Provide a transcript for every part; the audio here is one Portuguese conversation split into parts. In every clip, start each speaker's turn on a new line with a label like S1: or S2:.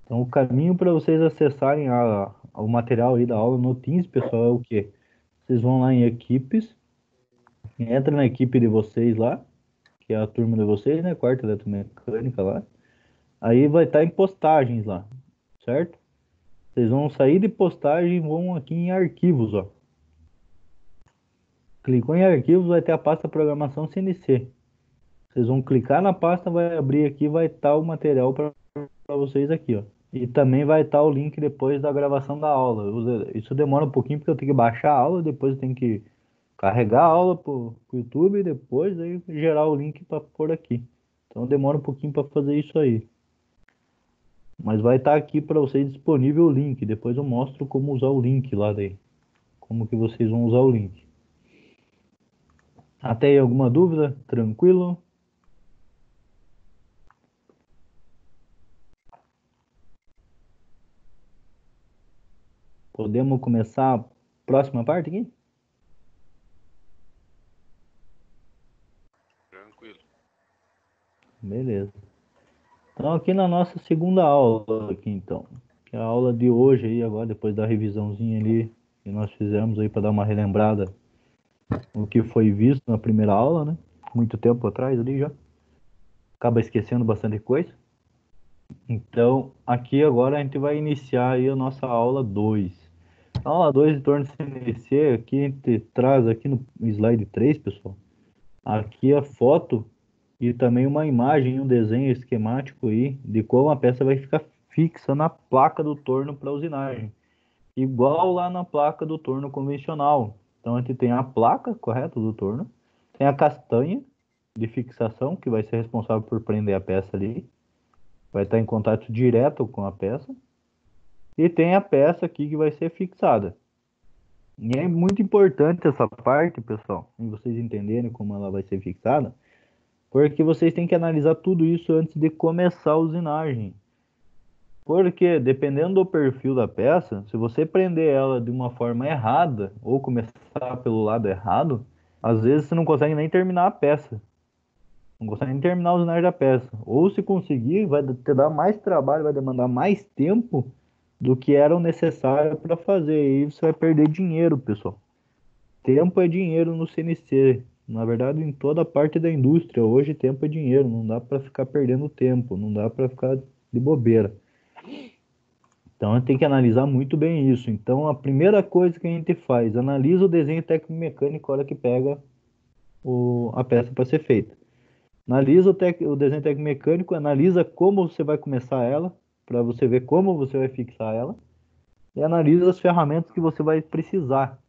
S1: Então, o caminho para vocês acessarem o material aí da aula no Teams, pessoal, é o quê? Vocês vão lá em equipes, entra na equipe de vocês lá, que é a turma de vocês, né? Quarta eletromecânica lá. Aí vai estar em postagens lá, certo? Vocês vão sair de postagem e vão aqui em arquivos, ó. Clicou em arquivos, vai ter a pasta programação CNC. Vocês vão clicar na pasta, vai abrir aqui, vai estar o material para vocês aqui, ó. E também vai estar o link depois da gravação da aula. Isso demora um pouquinho porque eu tenho que baixar a aula, depois eu tenho que carregar a aula pro YouTube e depois aí gerar o link para pôr aqui. Então demora um pouquinho para fazer isso aí. Mas vai estar aqui para vocês disponível o link. Depois eu mostro como usar o link lá daí. Como que vocês vão usar o link. Até aí alguma dúvida? Tranquilo? Podemos começar a próxima parte aqui?
S2: Tranquilo.
S1: Beleza. Então aqui na nossa segunda aula aqui então. Que é a aula de hoje aí agora, depois da revisãozinha ali que nós fizemos aí para dar uma relembrada no que foi visto na primeira aula, né? Muito tempo atrás ali já. Acaba esquecendo bastante coisa. Então, aqui agora a gente vai iniciar aí a nossa aula 2. A aula 2 de torno de CNC, aqui a gente traz aqui no slide 3, pessoal. Aqui a foto e também uma imagem, um desenho esquemático aí de como a peça vai ficar fixa na placa do torno para usinagem. Igual lá na placa do torno convencional. Então a gente tem a placa, correto, do torno. Tem a castanha de fixação, que vai ser responsável por prender a peça ali. Vai estar em contato direto com a peça. E tem a peça aqui que vai ser fixada. E é muito importante essa parte, pessoal, em vocês entenderem como ela vai ser fixada, porque vocês têm que analisar tudo isso antes de começar a usinagem. Porque dependendo do perfil da peça, se você prender ela de uma forma errada ou começar pelo lado errado, às vezes você não consegue nem terminar a peça. Não consegue nem terminar a usinagem da peça. Ou se conseguir, vai te dar mais trabalho, vai demandar mais tempo do que era o necessário para fazer. E aí você vai perder dinheiro, pessoal. Tempo é dinheiro no CNC. Na verdade, em toda parte da indústria, hoje tempo é dinheiro. Não dá para ficar perdendo tempo, não dá para ficar de bobeira. Então, a gente tem que analisar muito bem isso. Então, a primeira coisa que a gente faz, analisa o desenho técnico-mecânico na hora que pega a peça para ser feita. Analisa o desenho técnico-mecânico, analisa como você vai começar ela, para você ver como você vai fixar ela, e analisa as ferramentas que você vai precisar,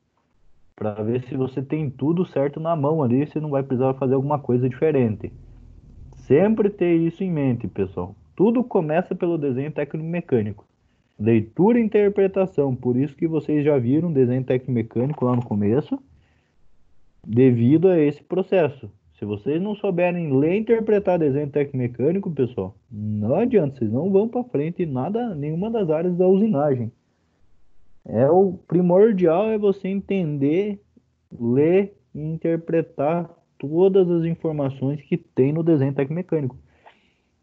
S1: para ver se você tem tudo certo na mão ali, se não vai precisar fazer alguma coisa diferente. Sempre ter isso em mente, pessoal. Tudo começa pelo desenho técnico-mecânico. Leitura e interpretação. Por isso que vocês já viram desenho técnico-mecânico lá no começo, devido a esse processo. Se vocês não souberem ler e interpretar desenho técnico-mecânico, pessoal, não adianta, vocês não vão para frente em nada, nenhuma das áreas da usinagem. É o primordial é você entender, ler e interpretar todas as informações que tem no desenho técnico-mecânico.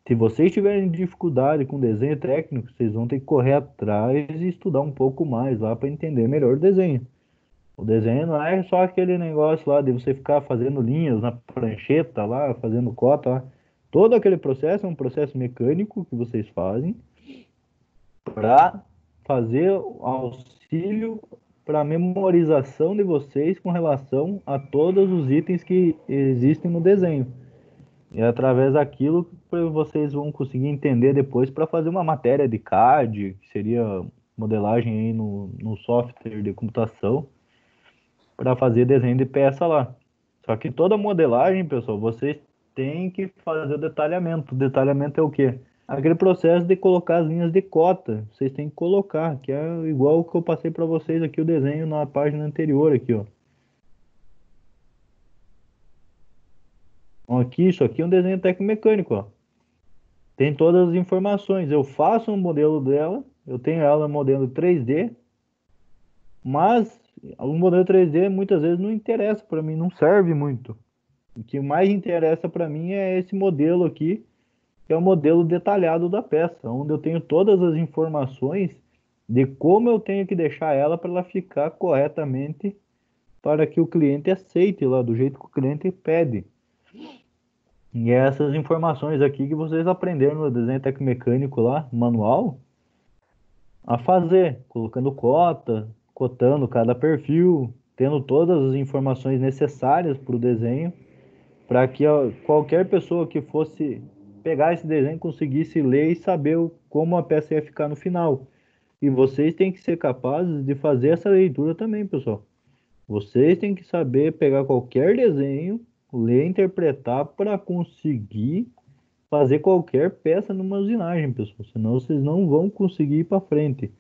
S1: Se vocês tiverem dificuldade com desenho técnico, vocês vão ter que correr atrás e estudar um pouco mais lá para entender melhor o desenho. O desenho não é só aquele negócio lá de você ficar fazendo linhas na prancheta lá, fazendo cota lá. Todo aquele processo é um processo mecânico que vocês fazem para fazer auxílio para a memorização de vocês com relação a todos os itens que existem no desenho. E é através daquilo que vocês vão conseguir entender depois para fazer uma matéria de CAD, que seria modelagem aí no software de computação, para fazer desenho de peça lá. Só que toda modelagem, pessoal, vocês têm que fazer o detalhamento. O detalhamento é o quê? Aquele processo de colocar as linhas de cota. Vocês têm que colocar, que é igual o que eu passei para vocês aqui, o desenho na página anterior aqui, ó. Aqui, isso aqui é um desenho técnico-mecânico, ó. Tem todas as informações. Eu faço um modelo dela, eu tenho ela no modelo 3D, mas o modelo 3D muitas vezes não interessa para mim, não serve muito. O que mais interessa para mim é esse modelo aqui, que é o modelo detalhado da peça, onde eu tenho todas as informações de como eu tenho que deixar ela para ela ficar corretamente para que o cliente aceite lá do jeito que o cliente pede. E é essas informações aqui que vocês aprenderam no desenho tecnomecânico lá, manual, a fazer, colocando cota, cotando cada perfil, tendo todas as informações necessárias para o desenho, para que qualquer pessoa que fosse pegar esse desenho conseguisse ler e saber como a peça ia ficar no final. E vocês têm que ser capazes de fazer essa leitura também, pessoal. Vocês têm que saber pegar qualquer desenho, ler, interpretar para conseguir fazer qualquer peça numa usinagem, pessoal. Senão vocês não vão conseguir ir para frente.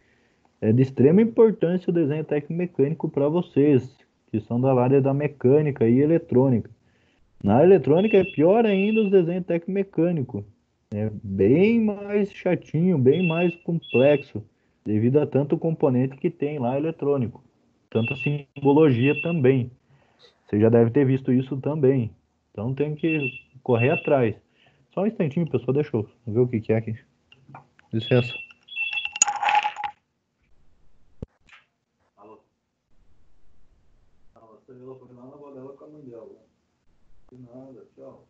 S1: É de extrema importância o desenho técnico-mecânico para vocês, que são da área da mecânica e eletrônica. Na eletrônica é pior ainda os desenhos técnico-mecânico. É bem mais chatinho, bem mais complexo, devido a tanto componente que tem lá eletrônico. Tanta simbologia também. Você já deve ter visto isso também. Então tem que correr atrás. Só um instantinho, pessoal, deixa eu ver o que que é aqui. Licença. Ela foi lá na dela com a mãe dela. De nada, tchau.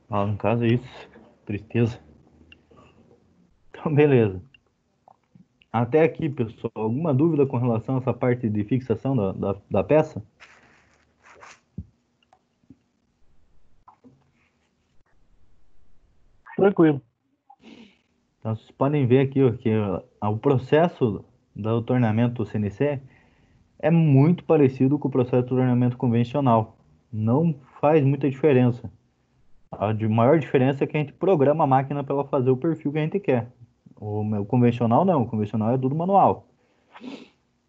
S1: No caso é isso. Tristeza. Então, beleza. Até aqui, pessoal, alguma dúvida com relação a essa parte de fixação da peça? Tranquilo. Então, vocês podem ver aqui ó, que o processo do torneamento CNC é muito parecido com o processo de torneamento convencional. Não faz muita diferença. Maior diferença é que a gente programa a máquina para ela fazer o perfil que a gente quer. O convencional não, o convencional é tudo manual.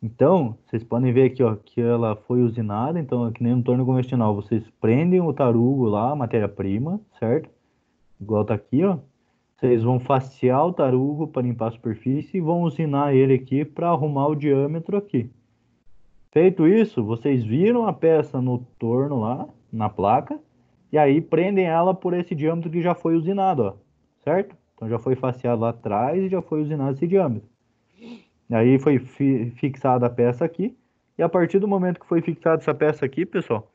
S1: Então, vocês podem ver aqui, ó, que ela foi usinada, então, que nem no torno convencional, vocês prendem o tarugo lá, a matéria-prima, certo? Igual tá aqui, ó. Vocês vão facear o tarugo para limpar a superfície e vão usinar ele aqui para arrumar o diâmetro aqui. Feito isso, vocês viram a peça no torno lá, na placa, e aí prendem ela por esse diâmetro que já foi usinado, ó, certo? Então já foi faceado lá atrás e já foi usinado esse diâmetro. Aí foi fixada a peça aqui. E a partir do momento que foi fixada essa peça aqui, pessoal,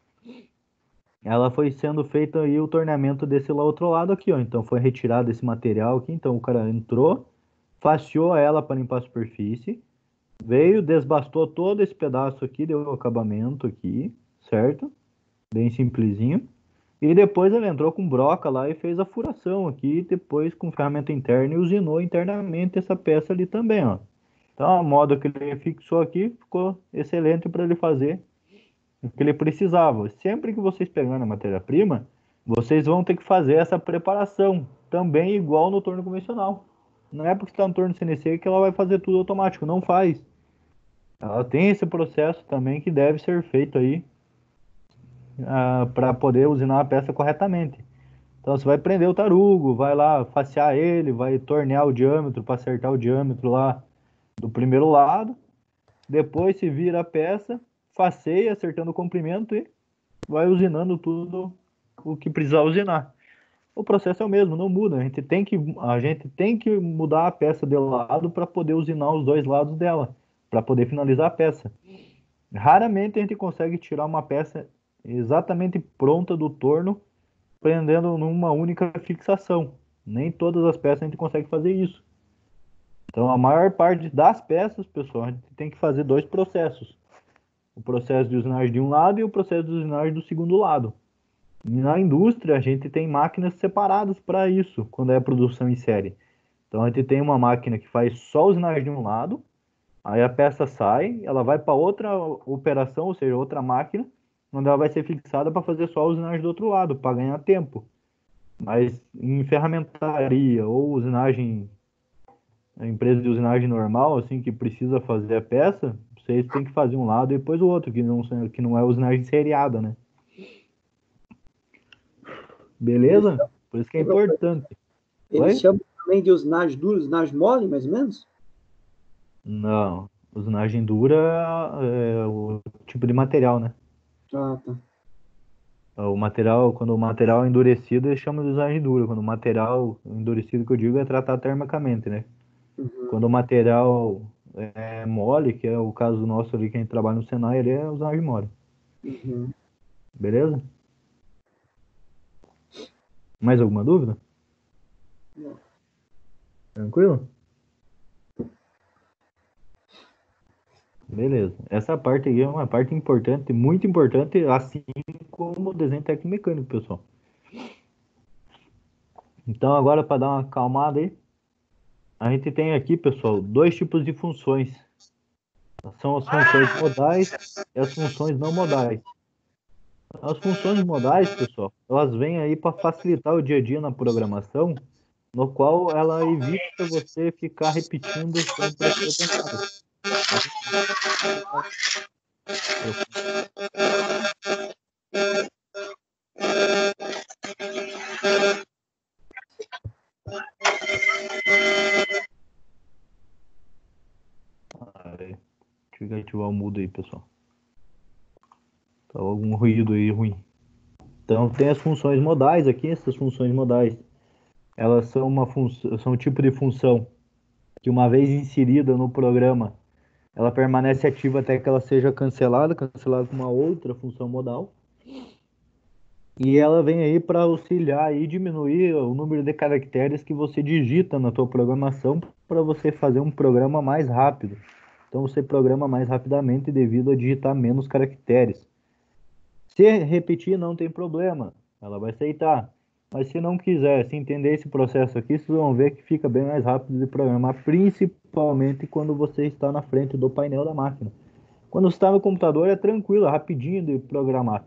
S1: ela foi sendo feito aí o torneamento desse lá outro lado aqui, ó. Então foi retirado esse material aqui. Então o cara entrou, faceou ela para limpar a superfície, veio, desbastou todo esse pedaço aqui, deu o acabamento aqui, certo? Bem simplesinho. E depois ele entrou com broca lá e fez a furação aqui, depois com ferramenta interna e usinou internamente essa peça ali também, ó. Então, a moda que ele fixou aqui ficou excelente para ele fazer o que ele precisava. Sempre que vocês pegarem a matéria-prima, vocês vão ter que fazer essa preparação, também igual no torno convencional. Não é porque está no torno CNC que ela vai fazer tudo automático, não faz. Ela tem esse processo também que deve ser feito aí para poder usinar a peça corretamente. Então você vai prender o tarugo, vai lá facear ele, vai tornear o diâmetro para acertar o diâmetro lá do primeiro lado. Depois se vira a peça, faceia, acertando o comprimento e vai usinando tudo o que precisar usinar. O processo é o mesmo, não muda. A gente tem que mudar a peça de lado para poder usinar os dois lados dela, para poder finalizar a peça. Raramente a gente consegue tirar uma peça exatamente pronta do torno, prendendo numa única fixação. Nem todas as peças a gente consegue fazer isso. Então, a maior parte das peças, pessoal, a gente tem que fazer dois processos. O processo de usinagem de um lado e o processo de usinagem do segundo lado. E na indústria, a gente tem máquinas separadas para isso, quando é produção em série. Então, a gente tem uma máquina que faz só usinagem de um lado, aí a peça sai, ela vai para outra operação, ou seja, outra máquina, onde ela vai ser fixada para fazer só a usinagem do outro lado, para ganhar tempo. Mas em ferramentaria ou usinagem, a empresa de usinagem normal, assim, que precisa fazer a peça, vocês têm que fazer um lado e depois o outro, que não é usinagem seriada, né?
S2: Eles
S1: Beleza?
S2: chamam,
S1: Por isso que é importante.
S2: eles
S1: Oi?
S2: chamam também de usinagem dura, usinagem mole, mais ou menos?
S1: Não. Usinagem dura é o tipo de material, né?
S2: Ah, tá.
S1: O material, quando o material é endurecido, eles chamam de usagem dura. Quando o material endurecido que eu digo é tratado termicamente, né?
S2: Uhum.
S1: Quando o material é mole, que é o caso nosso ali que a gente trabalha no Senai, ele é usagem mole.
S2: Uhum.
S1: Beleza? Mais alguma dúvida?
S2: Não.
S1: Tranquilo? Beleza. Essa parte aqui é uma parte importante, muito importante, assim como o desenho técnico mecânico, pessoal. Então, agora, para dar uma acalmada aí, a gente tem aqui, pessoal, dois tipos de funções. São as funções modais e as funções não modais. As funções modais, pessoal, elas vêm aí para facilitar o dia a dia na programação, no qual ela evita você ficar repetindo sempre as coordenadas. A gente Deixa eu ativar o mudo aí, pessoal. Tá algum ruído aí ruim. Então tem as funções modais aqui, essas funções modais. Elas são são um tipo de função que uma vez inserida no programa, ela permanece ativa até que ela seja cancelada com uma outra função modal. E ela vem aí para auxiliar e diminuir o número de caracteres que você digita na tua programação para você fazer um programa mais rápido. Então você programa mais rapidamente devido a digitar menos caracteres. Se repetir, não tem problema, ela vai aceitar. Mas se não quiser, se entender esse processo aqui, vocês vão ver que fica bem mais rápido de programar, principalmente quando você está na frente do painel da máquina. Quando você está no computador é tranquilo, é rapidinho de programar.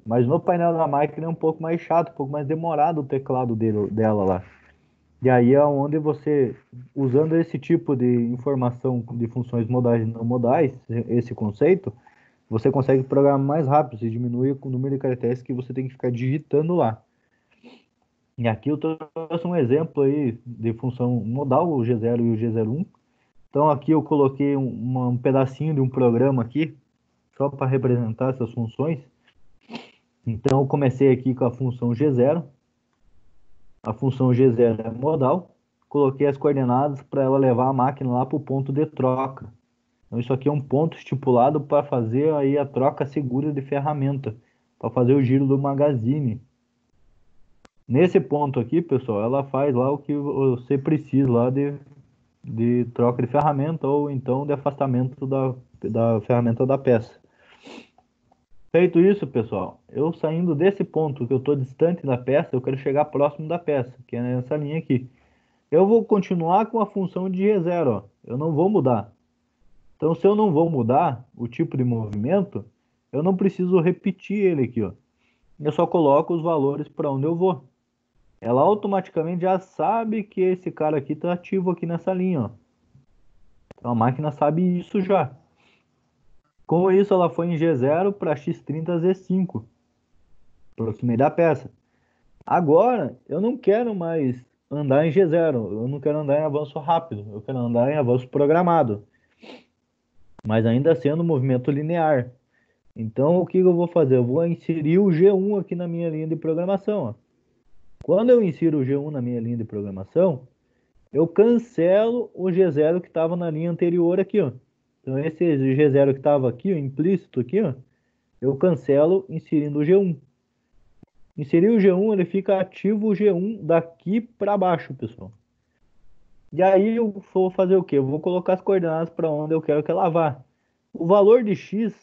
S1: Mas no painel da máquina é um pouco mais chato, um pouco mais demorado o teclado dela lá. E aí é onde você, usando esse tipo de informação de funções modais e não modais, esse conceito, você consegue programar mais rápido, você diminui o número de caracteres que você tem que ficar digitando lá. E aqui eu trouxe um exemplo aí de função modal, o G0 e o G01. Então aqui eu coloquei um pedacinho de um programa aqui, só para representar essas funções. Então eu comecei aqui com a função G0. A função G0 é modal. Coloquei as coordenadas para ela levar a máquina lá para o ponto de troca. Então isso aqui é um ponto estipulado para fazer aí a troca segura de ferramenta, para fazer o giro do magazine. Nesse ponto aqui, pessoal, ela faz lá o que você precisa lá de troca de ferramenta ou então de afastamento da ferramenta da peça. Feito isso, pessoal, eu saindo desse ponto que eu estou distante da peça, eu quero chegar próximo da peça, que é nessa linha aqui. Eu vou continuar com a função de G0, ó. Eu não vou mudar. Então, se eu não vou mudar o tipo de movimento, eu não preciso repetir ele aqui, ó. Eu só coloco os valores para onde eu vou. Ela automaticamente já sabe que esse cara aqui está ativo aqui nessa linha, ó. Então a máquina sabe isso já. Com isso, ela foi em G0 para X30 Z5, aproximei da peça. Agora, eu não quero mais andar em G0, eu não quero andar em avanço rápido, eu quero andar em avanço programado, mas ainda sendo movimento linear. Então, o que eu vou fazer? Eu vou inserir o G1 aqui na minha linha de programação, ó. Quando eu insiro o G1 na minha linha de programação, eu cancelo o G0 que estava na linha anterior aqui, ó. Então esse G0 que estava aqui, ó, implícito aqui, ó, eu cancelo inserindo o G1. Inserir o G1, ele fica ativo o G1 daqui para baixo, pessoal. E aí eu vou fazer o quê? Eu vou colocar as coordenadas para onde eu quero que ela vá. O valor de x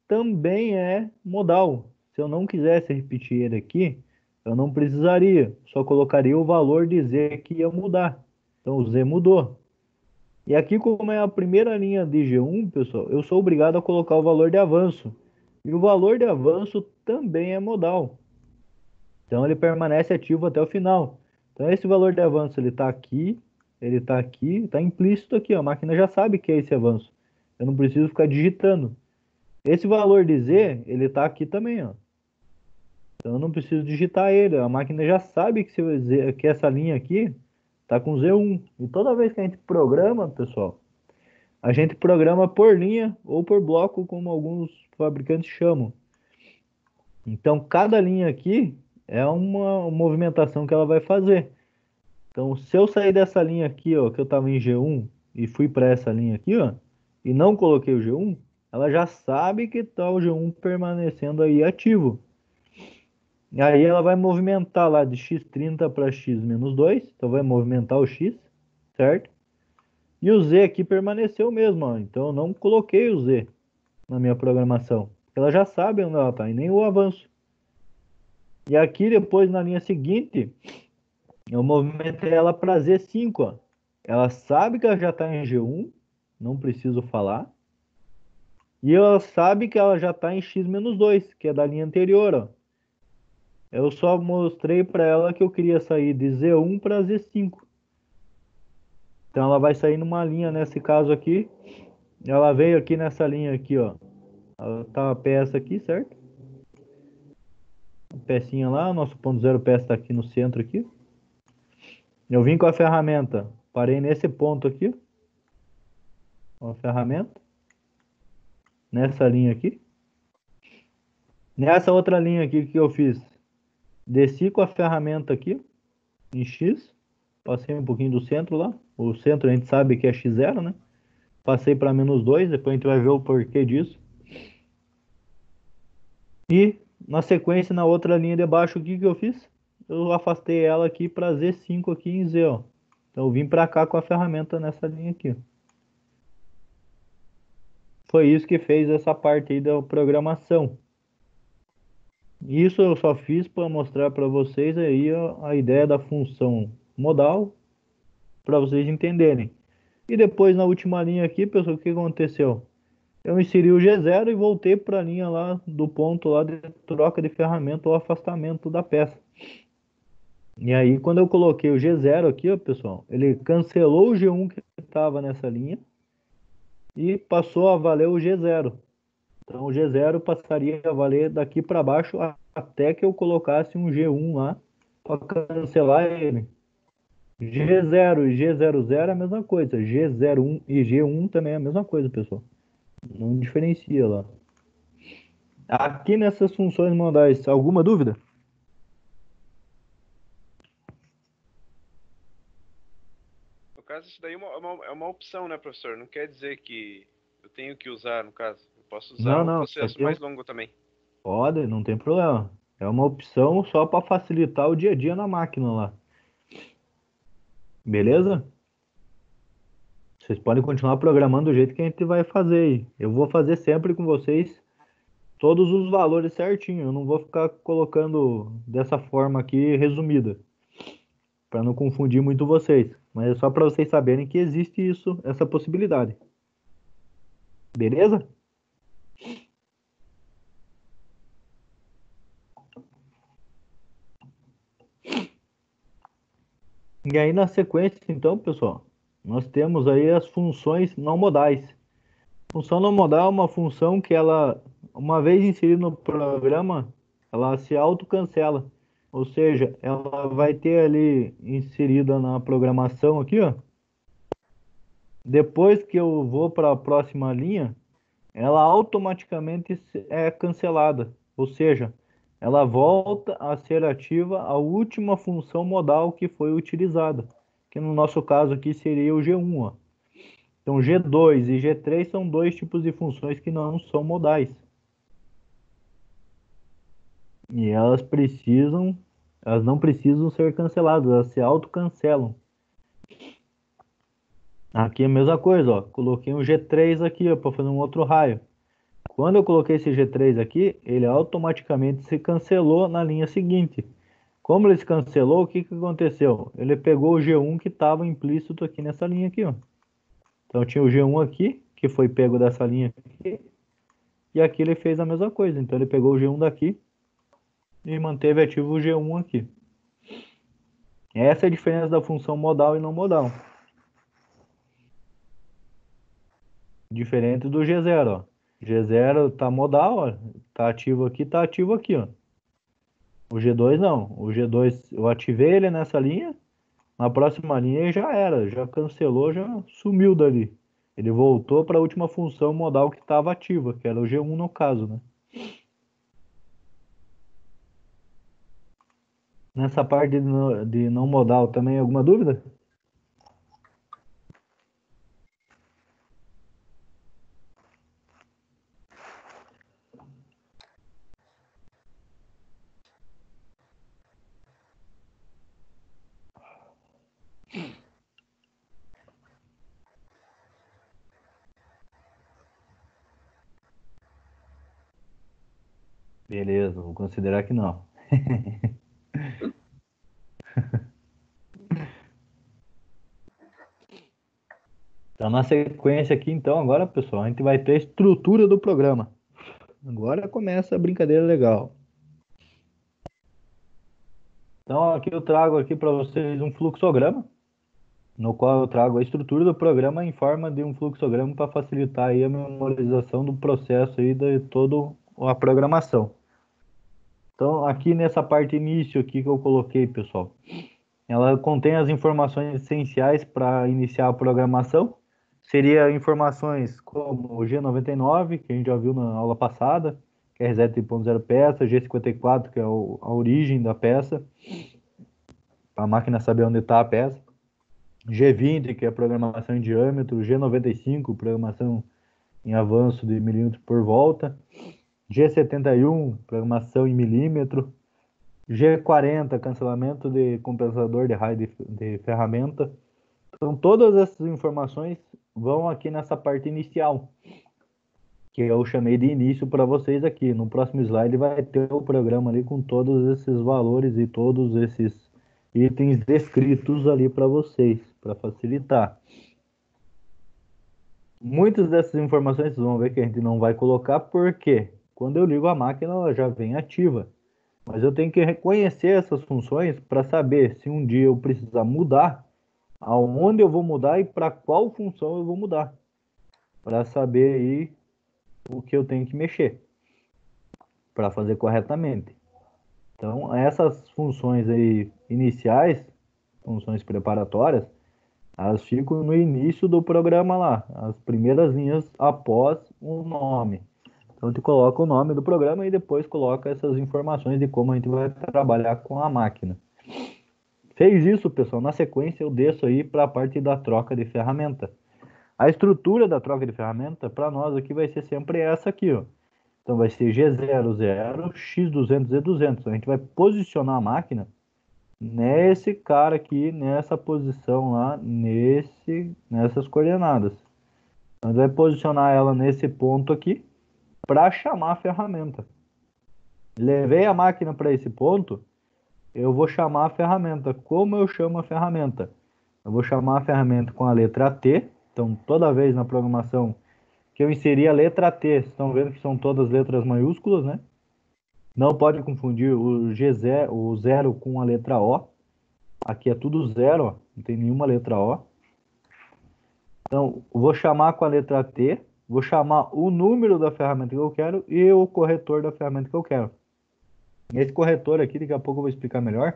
S1: também é modal. Se eu não quisesse repetir ele aqui, eu não precisaria. Só colocaria o valor de z que ia mudar. Então o z mudou. E aqui, como é a primeira linha de G1, pessoal, eu sou obrigado a colocar o valor de avanço. E o valor de avanço também é modal. Então ele permanece ativo até o final. Então esse valor de avanço ele está aqui, está implícito aqui, ó. A máquina já sabe que é esse avanço. Eu não preciso ficar digitando. Esse valor de Z, ele está aqui também, ó. Então eu não preciso digitar ele. A máquina já sabe que essa linha aqui está com Z1. E toda vez que a gente programa, pessoal, a gente programa por linha ou por bloco, como alguns fabricantes chamam. Então, cada linha aqui é uma movimentação que ela vai fazer. Então, se eu sair dessa linha aqui, ó, que eu estava em G1 e fui para essa linha aqui, ó, e não coloquei o G1, ela já sabe que está o G1 permanecendo aí ativo. E aí ela vai movimentar lá de x30 para x-2, então vai movimentar o x, certo? E o z aqui permaneceu mesmo, ó, então eu não coloquei o z na minha programação. Ela já sabe onde ela está e nem o avanço. E aqui depois na linha seguinte, eu movimentei ela para Z5, ó. Ela sabe que ela já está em G1, não preciso falar. E ela sabe que ela já está em X-2, que é da linha anterior, ó. Eu só mostrei para ela que eu queria sair de Z1 para Z5. Então ela vai sair numa linha nesse caso aqui. Ela veio aqui nessa linha aqui, ó. Ela tá a peça aqui, certo? A pecinha lá, nosso ponto zero peça está aqui no centro aqui. Eu vim com a ferramenta, parei nesse ponto aqui, com a ferramenta, nessa linha aqui. Nessa outra linha aqui que eu fiz, desci com a ferramenta aqui, em X, passei um pouquinho do centro lá. O centro a gente sabe que é X0, né? Passei para -2, depois a gente vai ver o porquê disso. E na sequência, na outra linha de baixo, o que que eu fiz? Eu afastei ela aqui para Z5 aqui em Z, ó. Então eu vim para cá com a ferramenta nessa linha aqui. Foi isso que fez essa parte aí da programação. Isso eu só fiz para mostrar para vocês aí a ideia da função modal, para vocês entenderem. E depois na última linha aqui, pessoal, o que aconteceu? Eu inseri o G0 e voltei para a linha lá do ponto lá de troca de ferramenta ou afastamento da peça. E aí quando eu coloquei o G0 aqui, ó, pessoal, ele cancelou o G1 que estava nessa linha e passou a valer o G0. Então o G0 passaria a valer daqui para baixo até que eu colocasse um G1 lá para cancelar ele. G0 e G00 é a mesma coisa. G01 e G1 também é a mesma coisa, pessoal. Não diferencia lá. Aqui nessas funções modais, alguma dúvida?
S3: No caso, isso daí é uma opção, né, professor? Não quer dizer que eu tenho que usar, no caso. Eu posso usar
S1: Não,
S3: um
S1: não. Isso
S3: processo
S1: aqui
S3: mais longo também.
S1: pode, não tem problema. É uma opção só para facilitar o dia a dia na máquina lá. Beleza? Vocês podem continuar programando do jeito que a gente vai fazer aí. Eu vou fazer sempre com vocês todos os valores certinho. Eu não vou ficar colocando dessa forma aqui resumida, para não confundir muito vocês. Mas é só para vocês saberem que existe isso, essa possibilidade. Beleza? E aí na sequência, então, pessoal, nós temos aí as funções não modais. Função não modal é uma função que ela, uma vez inserida no programa, ela se autocancela. Ou seja, ela vai ter ali inserida na programação aqui, ó. Depois que eu vou para a próxima linha, ela automaticamente é cancelada. Ou seja, ela volta a ser ativa a última função modal que foi utilizada. Que no nosso caso aqui seria o G1, ó. Então G2 e G3 são dois tipos de funções que não são modais. E elas não precisam ser canceladas, elas se autocancelam. Aqui é a mesma coisa, ó. Coloquei um G3 aqui, para fazer um outro raio. Quando eu coloquei esse G3 aqui, ele automaticamente se cancelou na linha seguinte. Como ele se cancelou, o que que aconteceu? Ele pegou o G1 que estava implícito aqui nessa linha aqui, ó. Então tinha o G1 aqui, que foi pego dessa linha aqui, e aqui ele fez a mesma coisa. Então ele pegou o G1 daqui e manteve ativo o G1 aqui. Essa é a diferença da função modal e não modal. Diferente do G0, ó. G0 tá modal, ó. Tá ativo aqui, ó. O G2 não. O G2 eu ativei ele nessa linha, na próxima linha já era, já cancelou, já sumiu dali. Ele voltou para a última função modal que estava ativa, que era o G1 no caso, né? Nessa parte de não modal também, alguma dúvida? Beleza, vou considerar que não. Então, na sequência aqui, então, agora, pessoal, a gente vai ter a estrutura do programa. Agora começa a brincadeira legal. Então, aqui eu trago aqui para vocês um fluxograma, no qual eu trago a estrutura do programa em forma de um fluxograma para facilitar aí a memorização do processo aí de toda a programação. Então, aqui nessa parte início aqui que eu coloquei, pessoal, ela contém as informações essenciais para iniciar a programação. Seria informações como o G99, que a gente já viu na aula passada, que é reset de ponto zero peça, G54, que é a origem da peça, para a máquina saber onde está a peça. G20, que é programação em diâmetro, G95, programação em avanço de milímetro por volta, G71, programação em milímetro, G40, cancelamento de compensador de raio de ferramenta. Então, todas essas informações vão aqui nessa parte inicial, que eu chamei de início para vocês aqui. No próximo slide vai ter o programa ali com todos esses valores e todos esses itens descritos ali para vocês, para facilitar. Muitas dessas informações vocês vão ver que a gente não vai colocar, porque quando eu ligo a máquina ela já vem ativa. Mas eu tenho que reconhecer essas funções para saber se um dia eu precisar mudar, aonde eu vou mudar e para qual função eu vou mudar. Para saber aí o que eu tenho que mexer, para fazer corretamente. Então, essas funções aí iniciais, funções preparatórias, elas ficam no início do programa lá, as primeiras linhas após o nome. Então, tu coloca o nome do programa e depois coloca essas informações de como a gente vai trabalhar com a máquina. Fez isso, pessoal, na sequência eu desço aí para a parte da troca de ferramenta. A estrutura da troca de ferramenta, para nós aqui, vai ser sempre essa aqui, ó. Então, vai ser G00, X200 e 200. A gente vai posicionar a máquina nesse cara aqui, nessa posição lá, nessas coordenadas. Então, a gente vai posicionar ela nesse ponto aqui para chamar a ferramenta. Levei a máquina para esse ponto, eu vou chamar a ferramenta. Como eu chamo a ferramenta? Eu vou chamar a ferramenta com a letra T. Então, toda vez na programação que eu inserir a letra T, vocês estão vendo que são todas letras maiúsculas, né? Não pode confundir o G0, o zero com a letra O. Aqui é tudo zero, ó. Não tem nenhuma letra O. Então, vou chamar com a letra T, vou chamar o número da ferramenta que eu quero e o corretor da ferramenta que eu quero. Esse corretor aqui, daqui a pouco eu vou explicar melhor.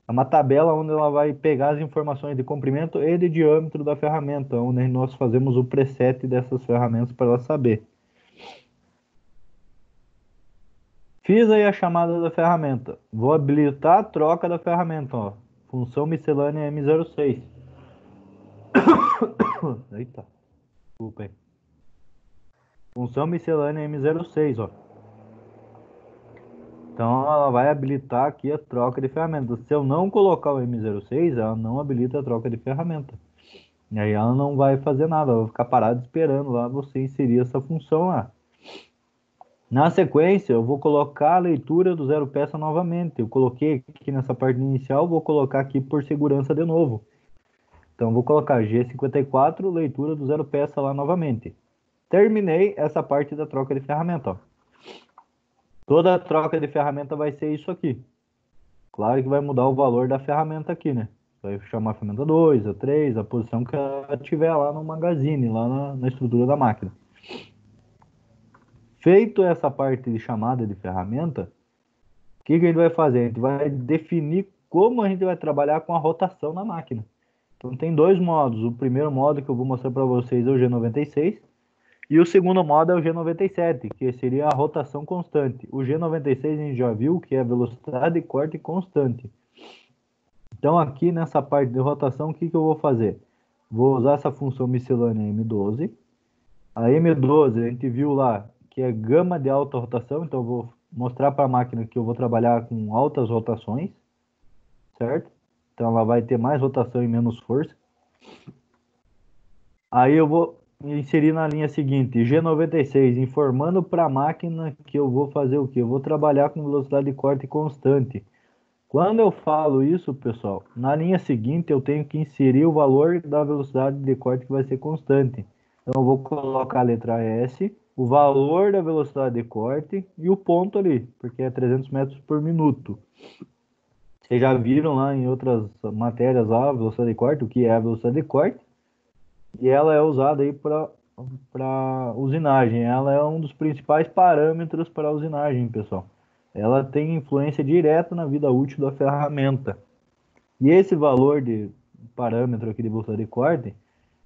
S1: É uma tabela onde ela vai pegar as informações de comprimento e de diâmetro da ferramenta, onde nós fazemos o preset dessas ferramentas para ela saber. Fiz aí a chamada da ferramenta. Vou habilitar a troca da ferramenta, ó. Função miscelânea M06. Eita, desculpa aí. Função miscelânea M06, ó. Então ela vai habilitar aqui a troca de ferramenta. Se eu não colocar o M06, ela não habilita a troca de ferramenta. E aí ela não vai fazer nada, ela vai ficar parada esperando lá você inserir essa função lá. Na sequência, eu vou colocar a leitura do zero peça novamente. Eu coloquei aqui nessa parte inicial, vou colocar aqui por segurança de novo. Então, vou colocar G54, leitura do zero peça lá novamente. Terminei essa parte da troca de ferramenta. Ó. Toda a troca de ferramenta vai ser isso aqui. Claro que vai mudar o valor da ferramenta aqui, né? Vai chamar a ferramenta 2, a 3, a posição que ela tiver lá no magazine, lá na estrutura da máquina. Feito essa parte de chamada de ferramenta, o que a gente vai fazer? A gente vai definir como a gente vai trabalhar com a rotação na máquina. Então tem dois modos. O primeiro modo que eu vou mostrar para vocês é o G96. E o segundo modo é o G97, que seria a rotação constante. O G96 a gente já viu que é velocidade de corte constante. Então aqui nessa parte de rotação, o que eu vou fazer? Vou usar essa função miscelânea M12. A M12 a gente viu lá que é gama de alta rotação, então eu vou mostrar para a máquina que eu vou trabalhar com altas rotações, certo? Então ela vai ter mais rotação e menos força. Aí eu vou inserir na linha seguinte, G96, informando para a máquina que eu vou fazer o quê? Eu vou trabalhar com velocidade de corte constante. Quando eu falo isso, pessoal, na linha seguinte eu tenho que inserir o valor da velocidade de corte que vai ser constante. Então eu vou colocar a letra S, o valor da velocidade de corte e o ponto ali, porque é 300 metros por minuto. Vocês já viram lá em outras matérias lá a velocidade de corte, o que é a velocidade de corte, e ela é usada aí para usinagem. Ela é um dos principais parâmetros para usinagem, pessoal. Ela tem influência direta na vida útil da ferramenta. E esse valor de parâmetro aqui de velocidade de corte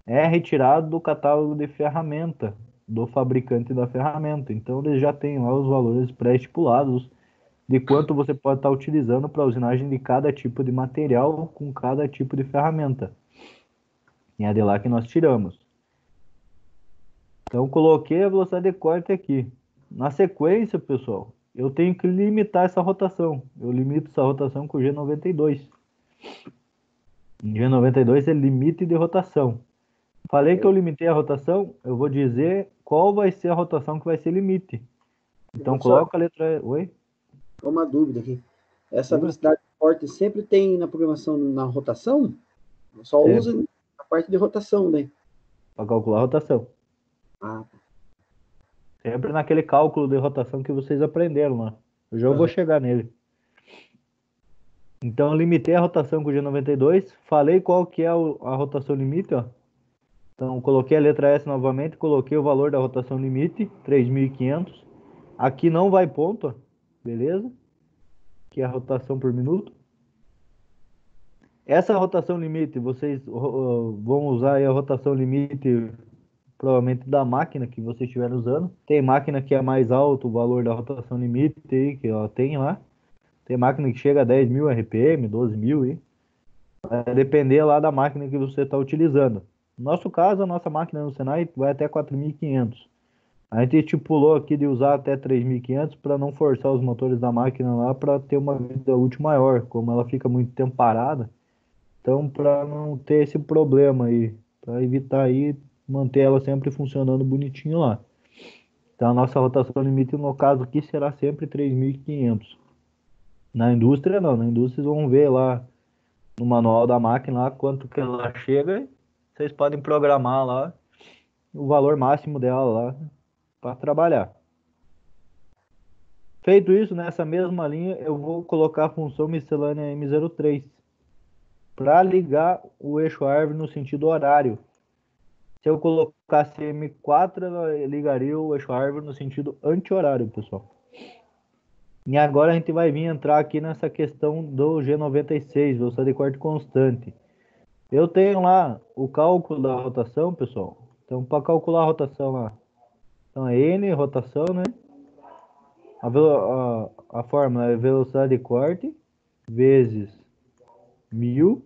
S1: é retirado do catálogo de ferramenta do fabricante da ferramenta. Então eles já têm lá os valores pré-estipulados de quanto você pode estar utilizando para a usinagem de cada tipo de material com cada tipo de ferramenta. E é de lá que nós tiramos. Então coloquei a velocidade de corte aqui. Na sequência, pessoal, eu tenho que limitar essa rotação. Eu limito essa rotação com o G92. G92 é limite de rotação. Falei que eu limitei a rotação, eu vou dizer qual vai ser a rotação que vai ser limite. Então
S2: Professor,
S1: coloca a letra... Oi?
S2: uma dúvida aqui. Essa
S1: Diga.
S2: velocidade de corte sempre tem na programação na rotação? Só
S1: Sempre.
S2: usa a parte de rotação, né?
S1: Para calcular a rotação.
S2: Ah,
S1: Sempre naquele cálculo de rotação que vocês aprenderam lá. Eu já vou
S2: aham.
S1: chegar nele. Então eu limitei a rotação com o G92. Falei qual que é a rotação limite, ó. Então coloquei a letra S novamente, coloquei o valor da rotação limite, 3.500. Aqui não vai ponto, ó. Beleza? Que é a rotação por minuto. Essa rotação limite, vocês vão usar aí a rotação limite provavelmente da máquina que vocês estiverem usando. Tem máquina que é mais alto o valor da rotação limite aí, que ó, tem lá. Tem máquina que chega a 10.000 RPM, 12.000 aí. Vai depender lá da máquina que você está utilizando. No nosso caso, a nossa máquina no Senai vai até 4.500. A gente estipulou aqui de usar até 3.500 para não forçar os motores da máquina lá para ter uma vida útil maior, como ela fica muito tempo parada. Então, para não ter esse problema aí, para evitar aí manter ela sempre funcionando bonitinho lá. Então, a nossa rotação limite no caso aqui será sempre 3.500. Na indústria não, na indústria vocês vão ver lá no manual da máquina lá quanto que ela chega, vocês podem programar lá o valor máximo dela lá para trabalhar. Feito isso, nessa mesma linha, eu vou colocar a função miscelânea M03 para ligar o eixo árvore no sentido horário. Se eu colocasse M4, ela ligaria o eixo árvore no sentido anti-horário, pessoal. E agora a gente vai vir entrar aqui nessa questão do G96, velocidade de corte constante. Eu tenho lá o cálculo da rotação, pessoal. Então, para calcular a rotação lá, então é N rotação, né? A fórmula é velocidade de corte vezes 1.000,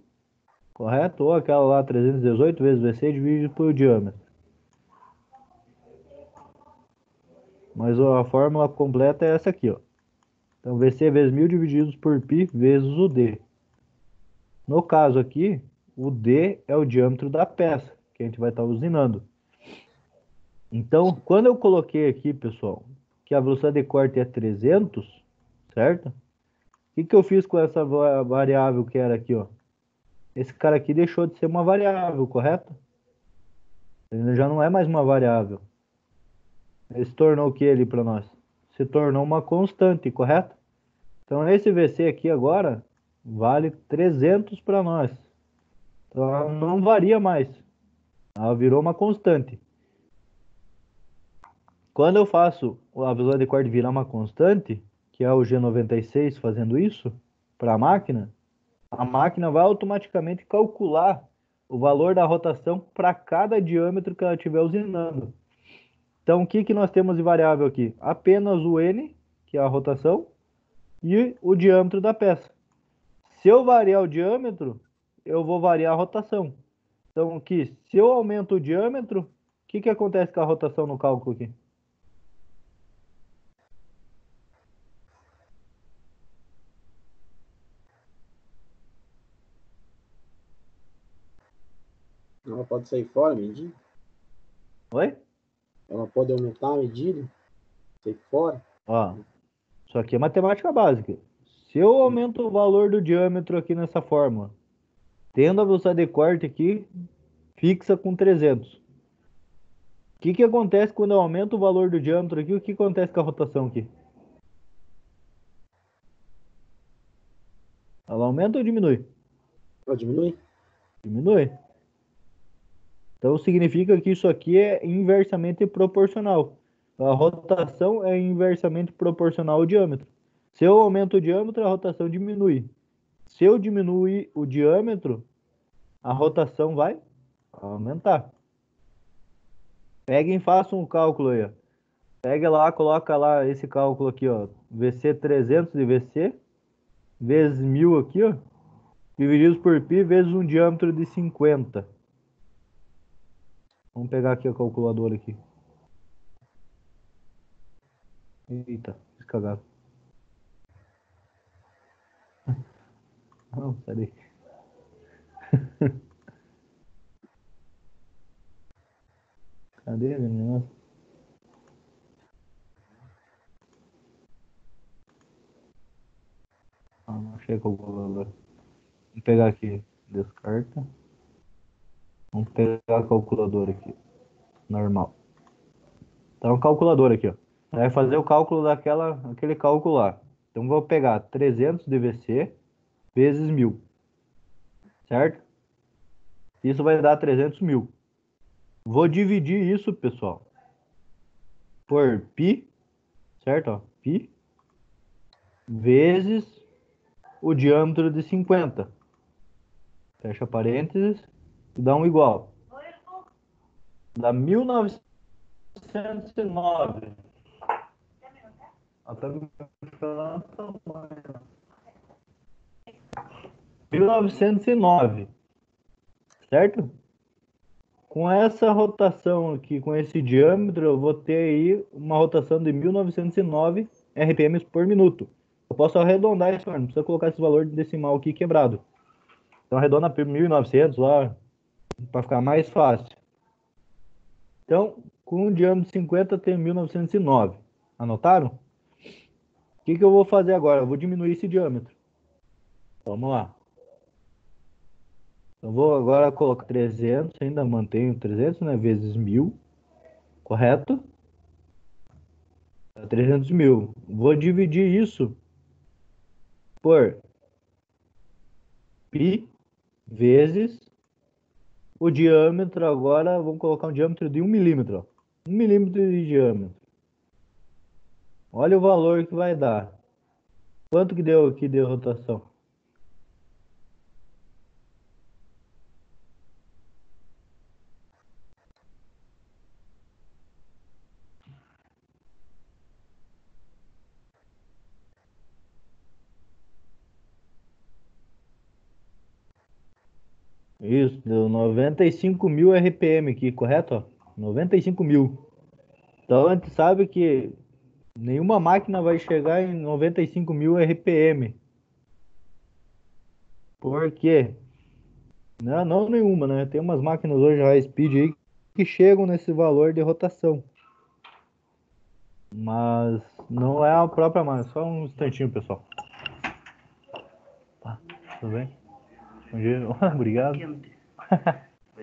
S1: correto? Ou aquela lá 318 vezes VC dividido por diâmetro. Mas a fórmula completa é essa aqui, ó. Então, VC vezes 1.000 divididos por π vezes o D. No caso aqui, o D é o diâmetro da peça que a gente vai estar usinando. Então, quando eu coloquei aqui, pessoal, que a velocidade de corte é 300, certo? O que eu fiz com essa variável que era aqui, ó? Esse cara aqui deixou de ser uma variável, correto? Ele já não é mais uma variável. Ele se tornou o que ali para nós? Se tornou uma constante, correto? Então, esse VC aqui agora vale 300 para nós. Então, ela não varia mais. Ela virou uma constante. Quando eu faço a velocidade de corte virar uma constante, que é o G96 fazendo isso para a máquina vai automaticamente calcular o valor da rotação para cada diâmetro que ela estiver usinando. Então, o que que nós temos de variável aqui? Apenas o N, que é a rotação, e o diâmetro da peça. Se eu variar o diâmetro, eu vou variar a rotação. Então, aqui, se eu aumento o diâmetro, o que que acontece com a rotação no cálculo aqui?
S2: Ela pode sair fora a medida?
S1: Oi?
S2: Ela pode aumentar a medida? Sair fora?
S1: Ó, isso aqui é matemática básica. Se eu aumento o valor do diâmetro aqui nessa fórmula, tendo a velocidade de corte aqui fixa com 300. O que que acontece quando eu aumento o valor do diâmetro aqui? O que acontece com a rotação aqui? Ela aumenta ou diminui?
S2: Ela diminui?
S1: Diminui. Então significa que isso aqui é inversamente proporcional. A rotação é inversamente proporcional ao diâmetro. Se eu aumento o diâmetro, a rotação diminui. Se eu diminuir o diâmetro, a rotação vai aumentar. Peguem e façam um cálculo aí, ó. Pega lá, coloca lá esse cálculo aqui, ó. VC 300 de VC vezes 1000 aqui, ó. Divididos por π vezes um diâmetro de 50. Vamos pegar aqui a calculadora aqui. Eita, descagado. Não, sai daí. Cadê, menino? Ah, não achei a calculadora. Vamos pegar aqui. Descarta. Vamos pegar a calculadora aqui. Normal. Então, calculadora aqui, ó. Vai fazer o cálculo aquele cálculo lá. Então, vou pegar 300 de VC vezes 1000. Certo? Isso vai dar 300 mil. Vou dividir isso, pessoal, por π, certo? Ó, π vezes o diâmetro de 50. Fecha parênteses e dá um igual. Dá 1909. Até me falar tamanho. 1909, certo? Com essa rotação aqui, com esse diâmetro, eu vou ter aí uma rotação de 1909 RPM por minuto. Eu posso arredondar isso, não precisa colocar esse valor decimal aqui quebrado. Então arredonda para 1900 lá, para ficar mais fácil. Então, com um diâmetro de 50 tem 1909. Anotaram? O que que eu vou fazer agora? Eu vou diminuir esse diâmetro. Vamos lá. Eu vou agora colocar 300, ainda mantenho 300, né? Vezes 1000, correto? 300 mil. Vou dividir isso por π vezes o diâmetro. Agora vamos colocar um diâmetro de 1 milímetro. Ó. 1 milímetro de diâmetro. Olha o valor que vai dar. Quanto que deu aqui de rotação? Isso, deu 95 mil RPM aqui, correto? Ó? 95 mil. Então a gente sabe que nenhuma máquina vai chegar em 95 mil RPM. Por quê? Não, não nenhuma, né? Tem umas máquinas hoje high speed aí que chegam nesse valor de rotação. Mas não é a própria máquina. Só um instantinho, pessoal. Tá, tudo bem? Bom dia. Obrigado.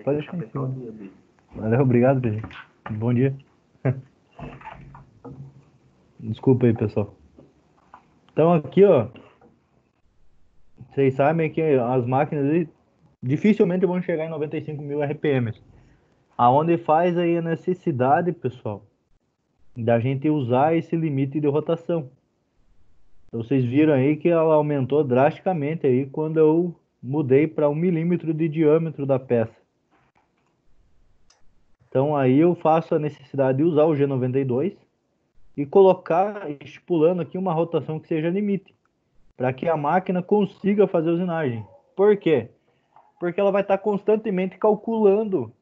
S1: Pode deixar em cima. Valeu, obrigado, Pedro. Bom dia. Desculpa aí, pessoal. Então aqui, ó. Vocês sabem que as máquinas aí dificilmente vão chegar em 95 mil RPM. Aonde faz aí a necessidade, pessoal, da gente usar esse limite de rotação. Então, vocês viram aí que ela aumentou drasticamente aí quando eu mudei para 1 milímetro de diâmetro da peça. Então aí eu faço a necessidade de usar o G92 e colocar, estipulando aqui uma rotação que seja limite, para que a máquina consiga fazer a usinagem. Por quê? Porque ela vai estar constantemente calculando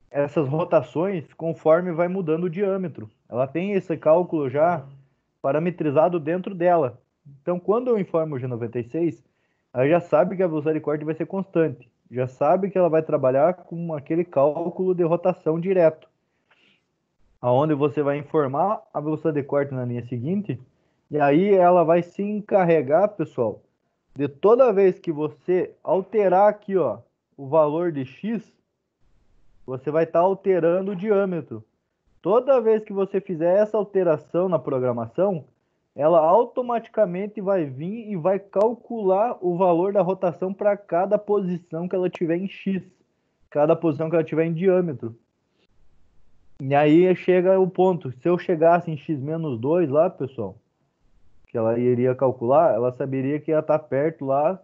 S1: essas rotações conforme vai mudando o diâmetro. Ela tem esse cálculo já parametrizado dentro dela. Então, quando eu informo o G96, ela já sabe que a velocidade de corte vai ser constante. Já sabe que ela vai trabalhar com aquele cálculo de rotação direto, aonde você vai informar a velocidade de corte na linha seguinte, e aí ela vai se encarregar, pessoal, de toda vez que você alterar aqui, ó, o valor de x, você vai estar alterando o diâmetro. Toda vez que você fizer essa alteração na programação, ela automaticamente vai vir e vai calcular o valor da rotação para cada posição que ela tiver em x, cada posição que ela tiver em diâmetro. E aí chega o ponto, se eu chegasse em x-2 lá, pessoal, que ela iria calcular, ela saberia que ia estar perto lá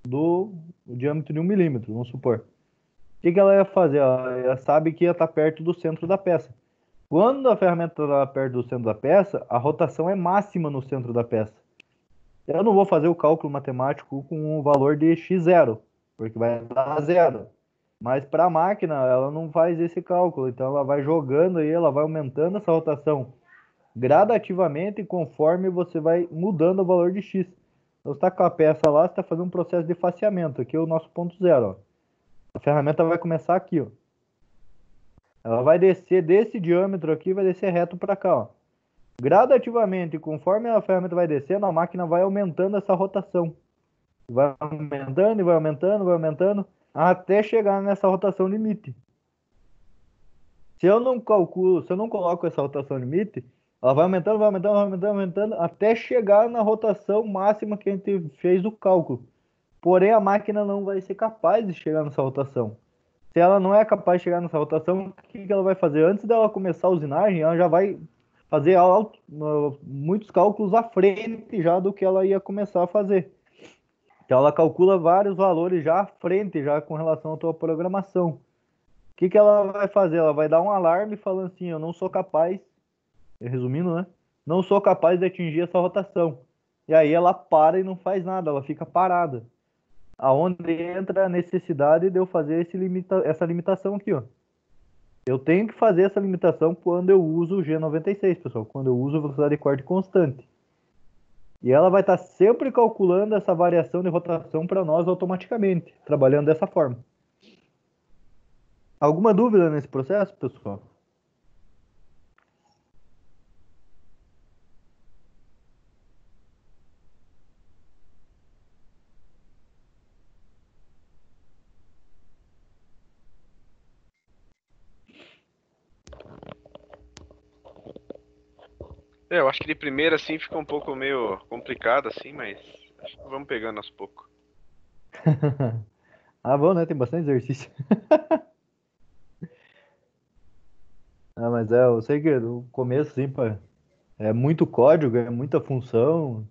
S1: do diâmetro de 1 milímetro, vamos supor. O que ela ia fazer? Ela sabe que ia estar perto do centro da peça. Quando a ferramenta está perto do centro da peça, a rotação é máxima no centro da peça. Eu não vou fazer o cálculo matemático com o valor de x0, porque vai dar zero. Mas para a máquina, ela não faz esse cálculo, então ela vai jogando aí, ela vai aumentando essa rotação gradativamente conforme você vai mudando o valor de x. Então, você está com a peça lá, você está fazendo um processo de faceamento. Aqui é o nosso ponto zero. Ó. A ferramenta vai começar aqui. Ó. Ela vai descer desse diâmetro aqui, vai descer reto para cá. Ó. Gradativamente, conforme a ferramenta vai descendo, a máquina vai aumentando essa rotação. Vai aumentando e vai aumentando, vai aumentando, até chegar nessa rotação limite. Se eu não calculo, se eu não coloco essa rotação limite, ela vai aumentando, vai aumentando, vai aumentando, vai aumentando, até chegar na rotação máxima que a gente fez o cálculo. Porém, a máquina não vai ser capaz de chegar nessa rotação. Se ela não é capaz de chegar nessa rotação, o que ela vai fazer? Antes dela começar a usinagem, ela já vai fazer muitos cálculos à frente já do que ela ia começar a fazer. Então ela calcula vários valores já à frente, já com relação à tua programação. O que ela vai fazer? Ela vai dar um alarme falando assim, eu não sou capaz, resumindo, né? Não sou capaz de atingir essa rotação. E aí ela para e não faz nada, ela fica parada. Aonde entra a necessidade de eu fazer essa limitação aqui, ó. Eu tenho que fazer essa limitação quando eu uso o G96, pessoal, quando eu uso velocidade de corte constante. E ela vai estar sempre calculando essa variação de rotação para nós automaticamente, trabalhando dessa forma. Alguma dúvida nesse processo, pessoal?
S3: Eu acho que de primeira assim fica um pouco meio complicado assim, mas acho que vamos pegando aos poucos.
S1: Ah, bom, né? Tem bastante exercício. Ah, mas eu sei que no começo, sim, pá, é muito código, é muita função.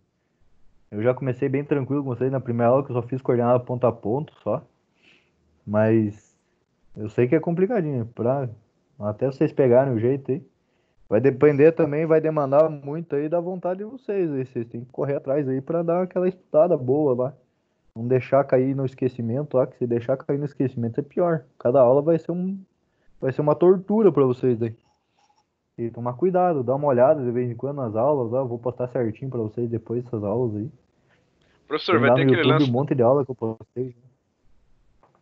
S1: Eu já comecei bem tranquilo com vocês na primeira aula, que eu só fiz coordenada ponto a ponto só. Mas eu sei que é complicadinho, até vocês pegarem o jeito aí. Vai depender também, vai demandar muito aí da vontade de vocês aí. Vocês têm que correr atrás aí pra dar aquela estudada boa lá. Não deixar cair no esquecimento, ó, que se deixar cair no esquecimento é pior. Cada aula vai ser uma tortura pra vocês aí. E tomar cuidado, dar uma olhada de vez em quando nas aulas, ó, vou postar certinho pra vocês depois dessas aulas aí.
S3: Professor,
S1: Tem
S3: vai
S1: lá
S3: ter
S1: no
S3: aquele
S1: YouTube um
S3: lance,
S1: monte de aula que eu postei.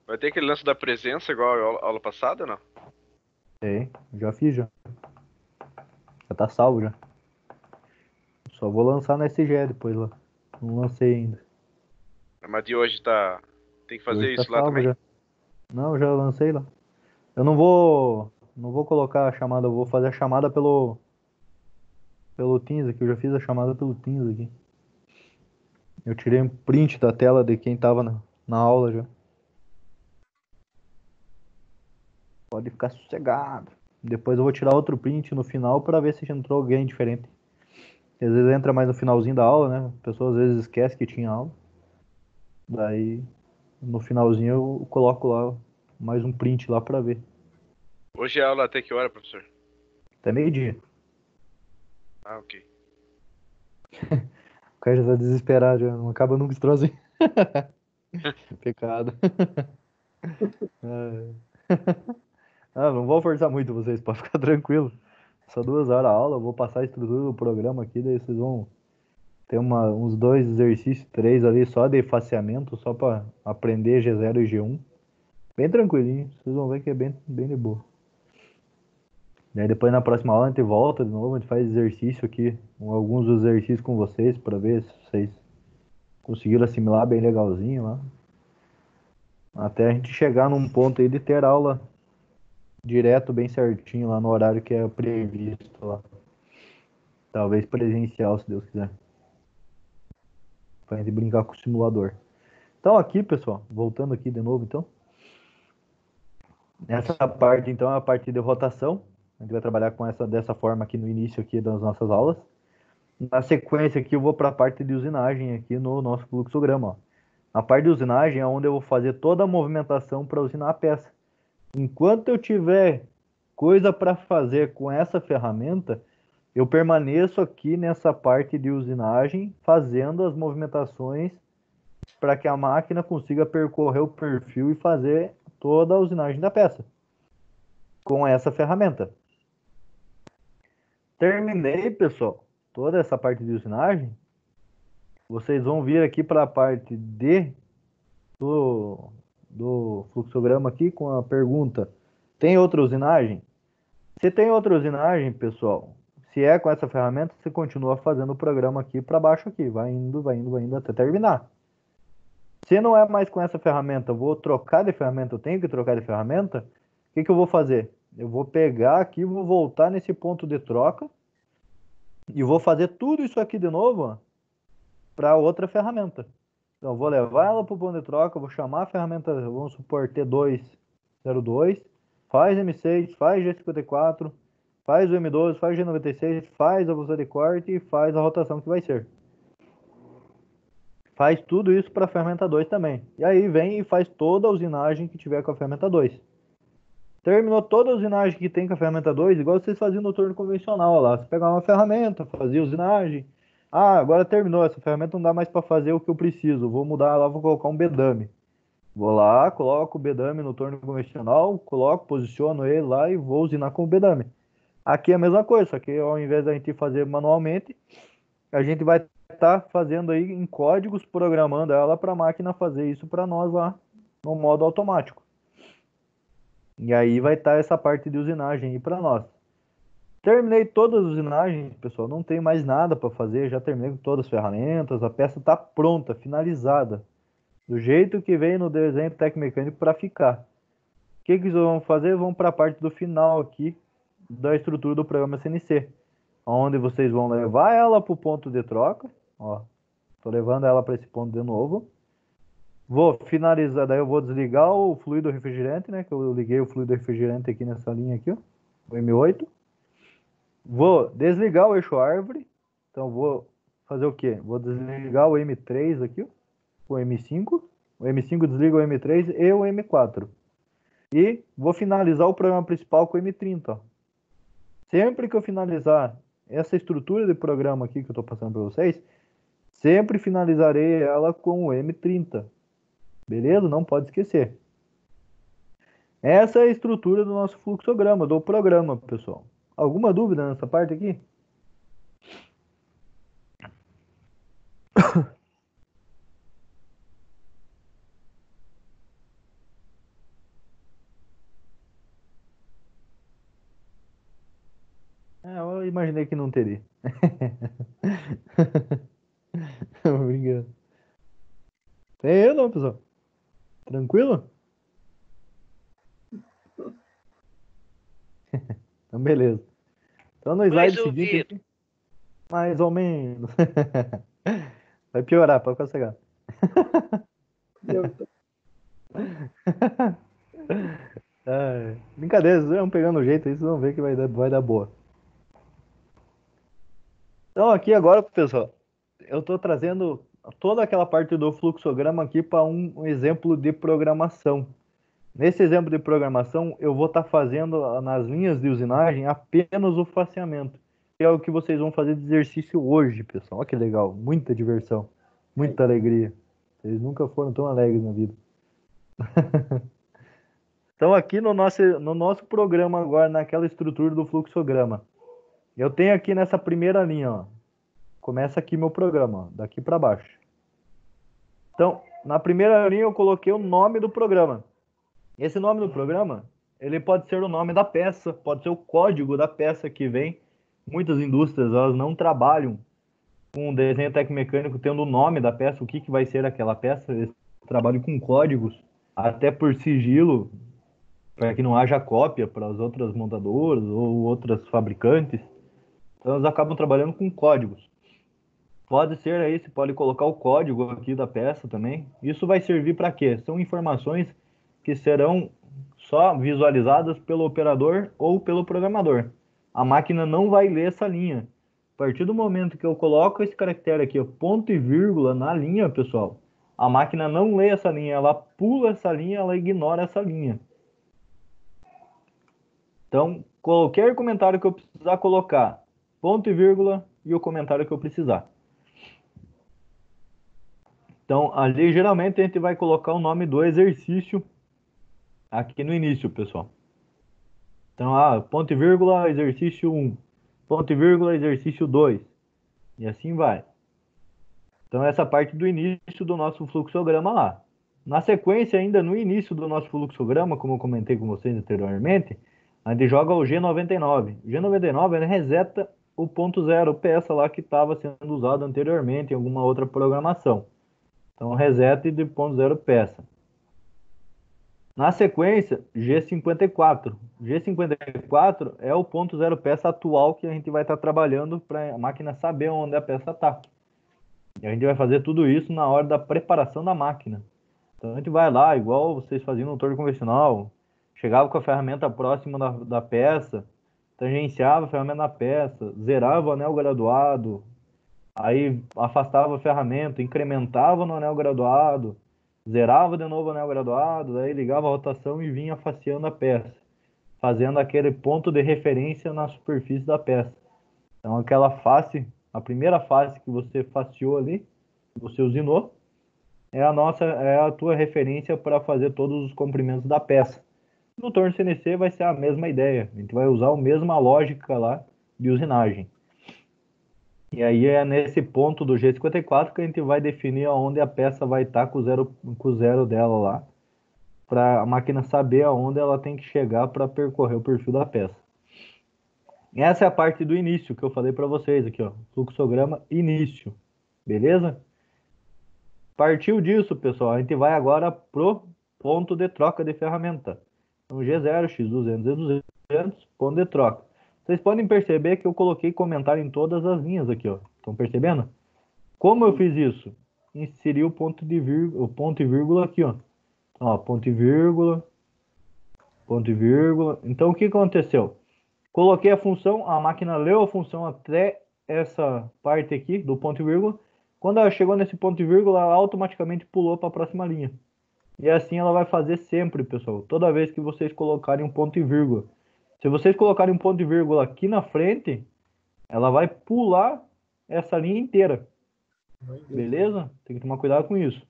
S3: vai ter aquele lance da presença igual a aula passada, ou não?
S1: Tem, já fiz já. Já tá salvo já. Só vou lançar na SGE depois lá. Não lancei ainda.
S3: Mas de hoje tá, tem que
S1: E
S3: fazer
S1: hoje tá
S3: isso lá
S1: salvo
S3: também?
S1: já. Não, já lancei lá. Eu não vou colocar a chamada, eu vou fazer a chamada pelo Teams aqui. Eu já fiz a chamada pelo Teams aqui. Eu tirei um print da tela de quem tava na aula já. Pode ficar sossegado. Depois eu vou tirar outro print no final para ver se entrou alguém diferente. Às vezes entra mais no finalzinho da aula, né? A pessoa às vezes esquece que tinha aula. Daí no finalzinho eu coloco lá mais um print lá para ver.
S3: Hoje é aula até que hora, professor?
S1: Até meio-dia.
S3: Ah, ok.
S1: O cara já tá desesperado, já não acaba nunca esse troço aí. Pecado. É. Ah, não vou forçar muito vocês, pode ficar tranquilo. Só 2 horas a aula, eu vou passar a estrutura do programa aqui, daí vocês vão ter uns 2 exercícios, 3 ali só de faceamento, só pra aprender G0 e G1. Bem tranquilinho, vocês vão ver que é bem de boa. Daí depois na próxima aula a gente volta de novo, a gente faz exercício aqui, alguns dos exercícios com vocês, pra ver se vocês conseguiram assimilar bem legalzinho lá. Até a gente chegar num ponto aí de ter aula direto, bem certinho, lá no horário que é previsto lá. Talvez presencial, se Deus quiser. Pra gente brincar com o simulador. Então aqui, pessoal, voltando aqui de novo, então. Essa parte, então, é a parte de rotação. A gente vai trabalhar dessa forma aqui no início aqui das nossas aulas. Na sequência aqui, eu vou para a parte de usinagem aqui no nosso fluxograma, ó. A parte de usinagem é onde eu vou fazer toda a movimentação para usinar a peça. Enquanto eu tiver coisa para fazer com essa ferramenta, eu permaneço aqui nessa parte de usinagem, fazendo as movimentações para que a máquina consiga percorrer o perfil e fazer toda a usinagem da peça com essa ferramenta. Terminei, pessoal, toda essa parte de usinagem. Vocês vão vir aqui para a parte do fluxograma aqui com a pergunta: tem outra usinagem? Se tem outra usinagem, pessoal, se é com essa ferramenta, você continua fazendo o programa aqui para baixo aqui, vai indo até terminar. Se não é mais com essa ferramenta, eu vou trocar de ferramenta, eu tenho que trocar de ferramenta, o que eu vou fazer? Eu vou pegar aqui, vou voltar nesse ponto de troca e vou fazer tudo isso aqui de novo para outra ferramenta. Então, eu vou levar ela para o ponto de troca, vou chamar a ferramenta, vamos supor, T202, faz M6, faz G54, faz o M12, faz o G96, faz a velocidade de corte e faz a rotação que vai ser. Faz tudo isso para a ferramenta 2 também. E aí vem e faz toda a usinagem que tiver com a ferramenta 2. Terminou toda a usinagem que tem com a ferramenta 2, igual vocês faziam no torno convencional lá. Você pegava uma ferramenta, fazia usinagem. Ah, agora terminou, essa ferramenta não dá mais para fazer o que eu preciso. Vou mudar lá, vou colocar um bedame. Vou lá, coloco o bedame no torno convencional, coloco, posiciono ele lá e vou usinar com o bedame. Aqui é a mesma coisa, só que ao invés da gente fazer manualmente, a gente vai estar fazendo aí em códigos, programando ela para a máquina fazer isso para nós lá no modo automático. E aí vai estar essa parte de usinagem aí para nós. Terminei todas as usinagens, pessoal, não tem mais nada para fazer, já terminei com todas as ferramentas, a peça está pronta, finalizada, do jeito que veio no desenho técnico-mecânico para ficar. O que vocês vão fazer? Vão para a parte do final aqui da estrutura do programa CNC, onde vocês vão levar ela para o ponto de troca, ó, estou levando ela para esse ponto de novo. Vou finalizar, daí eu vou desligar o fluido refrigerante, né? Que eu liguei o fluido refrigerante aqui nessa linha aqui, ó, o M8. Vou desligar o eixo árvore. Então vou fazer o quê? Vou desligar o M3 aqui, ó, o M5. O M5 desliga o M3 e o M4. E vou finalizar o programa principal com o M30, ó. Sempre que eu finalizar essa estrutura de programa aqui que eu estou passando para vocês, sempre finalizarei ela com o M30. Beleza? Não pode esquecer. Essa é a estrutura do nosso fluxograma, do programa, pessoal. Alguma dúvida nessa parte aqui? Eu imaginei que não teria. Obrigado. Tem eu não, pessoal? Tranquilo? Então, beleza. Então, no slide seguinte aqui, mais ou menos. Vai piorar, pode ficar cegado. Brincadeira, vocês vão pegando o jeito aí, vocês vão ver que vai dar boa. Então, aqui agora, pessoal, eu estou trazendo toda aquela parte do fluxograma aqui para um exemplo de programação. Nesse exemplo de programação, eu vou estar fazendo nas linhas de usinagem apenas o faseamento, que é o que vocês vão fazer de exercício hoje, pessoal. Olha que legal, muita diversão, muita alegria. Vocês nunca foram tão alegres na vida. Então, aqui no nosso programa agora, naquela estrutura do fluxograma, eu tenho aqui nessa primeira linha, ó, começa aqui meu programa, ó, daqui para baixo. Então, na primeira linha eu coloquei o nome do programa. Esse nome do programa, ele pode ser o nome da peça, pode ser o código da peça que vem. Muitas indústrias, elas não trabalham com o desenho técnico-mecânico tendo o nome da peça, o que vai ser aquela peça. Eles trabalham com códigos, até por sigilo, para que não haja cópia para as outras montadoras ou outras fabricantes. Então, eles acabam trabalhando com códigos. Pode ser aí, você pode colocar o código aqui da peça também. Isso vai servir para quê? São informações que serão só visualizadas pelo operador ou pelo programador. A máquina não vai ler essa linha. A partir do momento que eu coloco esse caractere aqui, ponto e vírgula na linha, pessoal, a máquina não lê essa linha, ela pula essa linha, ela ignora essa linha. Então, qualquer comentário que eu precisar colocar, ponto e vírgula e o comentário que eu precisar. Então, ali geralmente a gente vai colocar o nome do exercício aqui no início, pessoal. Então, ponto e vírgula, exercício 1, ponto e vírgula, exercício 2. E assim vai. Então, essa parte do início do nosso fluxograma lá. Na sequência, ainda no início do nosso fluxograma, como eu comentei com vocês anteriormente, a gente joga o G99. O G99 ele reseta o ponto zero peça lá que estava sendo usado anteriormente em alguma outra programação. Então, reset de ponto zero peça. Na sequência, G54. G54 é o ponto zero peça atual que a gente vai estar trabalhando para a máquina saber onde a peça está. E a gente vai fazer tudo isso na hora da preparação da máquina. Então a gente vai lá, igual vocês faziam no torno convencional, chegava com a ferramenta próxima da peça, tangenciava a ferramenta na peça, zerava o anel graduado, aí afastava a ferramenta, incrementava no anel graduado, zerava de novo o anel graduado, daí ligava a rotação e vinha faceando a peça, fazendo aquele ponto de referência na superfície da peça. Então aquela face, a primeira face que você faceou ali, você usinou, é a tua referência para fazer todos os comprimentos da peça. No torno CNC vai ser a mesma ideia, a gente vai usar a mesma lógica lá de usinagem. E aí é nesse ponto do G54 que a gente vai definir aonde a peça vai estar com o zero dela lá, para a máquina saber aonde ela tem que chegar para percorrer o perfil da peça. Essa é a parte do início que eu falei para vocês aqui, ó, fluxograma início, beleza? Partiu disso, pessoal, a gente vai agora pro ponto de troca de ferramenta. Então G0, X200 e 200, ponto de troca. Vocês podem perceber que eu coloquei comentário em todas as linhas aqui, ó. Estão percebendo? Como eu fiz isso? Inseri o ponto e vírgula aqui, ó. Ó, ponto e vírgula, ponto e vírgula. Então o que aconteceu? Coloquei a função, a máquina leu a função até essa parte aqui do ponto e vírgula. Quando ela chegou nesse ponto e vírgula, ela automaticamente pulou para a próxima linha. E assim ela vai fazer sempre, pessoal. Toda vez que vocês colocarem um ponto e vírgula. Se vocês colocarem um ponto e vírgula aqui na frente, ela vai pular essa linha inteira. Beleza? Tem que tomar cuidado com isso.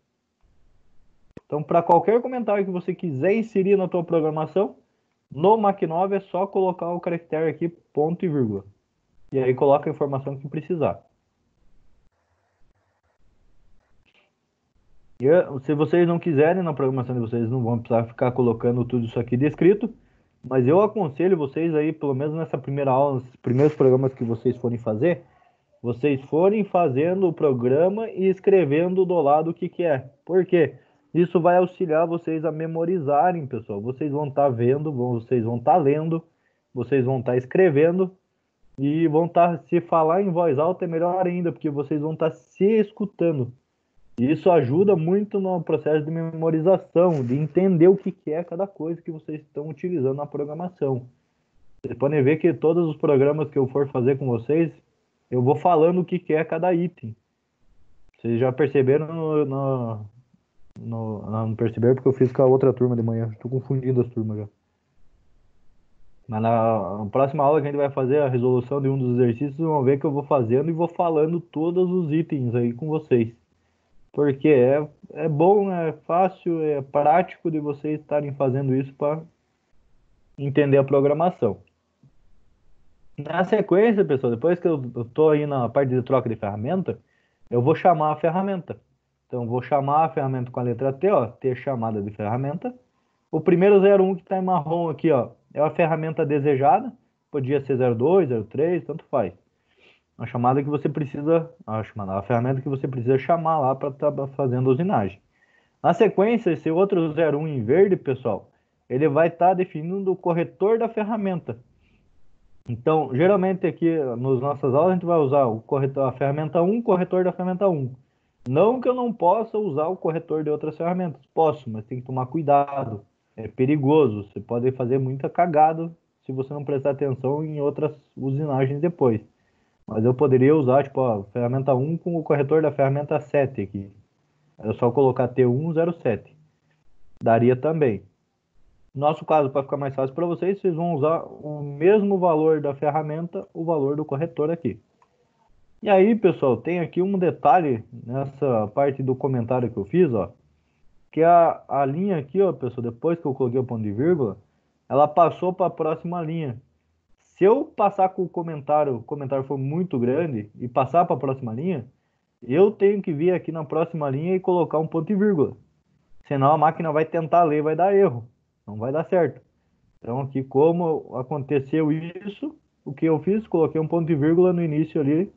S1: Então, para qualquer comentário que você quiser inserir na tua programação, no Mac9 é só colocar o caractere aqui, ponto e vírgula. E aí coloca a informação que precisar. E se vocês não quiserem, na programação de vocês não vão precisar ficar colocando tudo isso aqui descrito, mas eu aconselho vocês aí, pelo menos nessa primeira aula, nos primeiros programas que vocês forem fazer, vocês forem fazendo o programa e escrevendo do lado o que que é. Por quê? Isso vai auxiliar vocês a memorizarem, pessoal. Vocês vão estar vendo, vocês vão estar lendo, vocês vão estar escrevendo e vão estar, se falar em voz alta é melhor ainda, porque vocês vão estar se escutando. E isso ajuda muito no processo de memorização, de entender o que que é cada coisa que vocês estão utilizando na programação. Vocês podem ver que todos os programas que eu for fazer com vocês, eu vou falando o que que é cada item. Vocês já perceberam não perceberam porque eu fiz com a outra turma de manhã. Estou confundindo as turmas já. Mas na próxima aula que a gente vai fazer a resolução de um dos exercícios, vocês vão ver que eu vou fazendo e vou falando todos os itens aí com vocês. Porque é bom, é fácil, é prático de vocês estarem fazendo isso para entender a programação. Na sequência, pessoal, depois que eu estou aí na parte de troca de ferramenta, eu vou chamar a ferramenta. Então, eu vou chamar a ferramenta com a letra T, ó, T chamada de ferramenta. O primeiro 01 que está em marrom aqui, ó, é a ferramenta desejada. Podia ser 02, 03, tanto faz. A chamada que você precisa, a ferramenta que você precisa chamar lá para estar fazendo a usinagem. Na sequência, esse outro 01 em verde, pessoal, ele vai estar definindo o corretor da ferramenta. Então, geralmente aqui nas nossas aulas a gente vai usar o corretor, a ferramenta 1, corretor da ferramenta 1. Não que eu não possa usar o corretor de outras ferramentas. Posso, mas tem que tomar cuidado. É perigoso. Você pode fazer muita cagada se você não prestar atenção em outras usinagens depois. Mas eu poderia usar, tipo, a ferramenta 1 com o corretor da ferramenta 7 aqui. É só colocar T107. Daria também. No nosso caso, para ficar mais fácil para vocês, vocês vão usar o mesmo valor da ferramenta, o valor do corretor aqui. E aí, pessoal, tem aqui um detalhe nessa parte do comentário que eu fiz, ó, que a linha aqui, ó, pessoal, depois que eu coloquei o ponto de vírgula, ela passou para a próxima linha. Se eu passar com o comentário for muito grande e passar para a próxima linha, eu tenho que vir aqui na próxima linha e colocar um ponto e vírgula. Senão a máquina vai tentar ler e vai dar erro. Não vai dar certo. Então aqui, como aconteceu isso, o que eu fiz? Coloquei um ponto e vírgula no início ali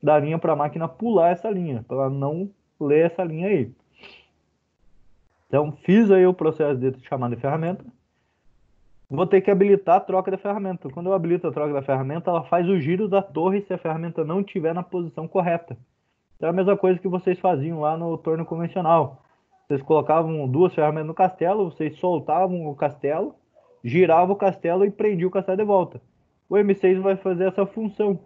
S1: da linha para a máquina pular essa linha, para ela não ler essa linha aí. Então fiz aí o processo de chamada de ferramenta. Vou ter que habilitar a troca da ferramenta. Quando eu habilito a troca da ferramenta, ela faz o giro da torre se a ferramenta não estiver na posição correta. Então é a mesma coisa que vocês faziam lá no torno convencional. Vocês colocavam duas ferramentas no castelo, vocês soltavam o castelo, giravam o castelo e prendiam o castelo de volta. O M6 vai fazer essa função.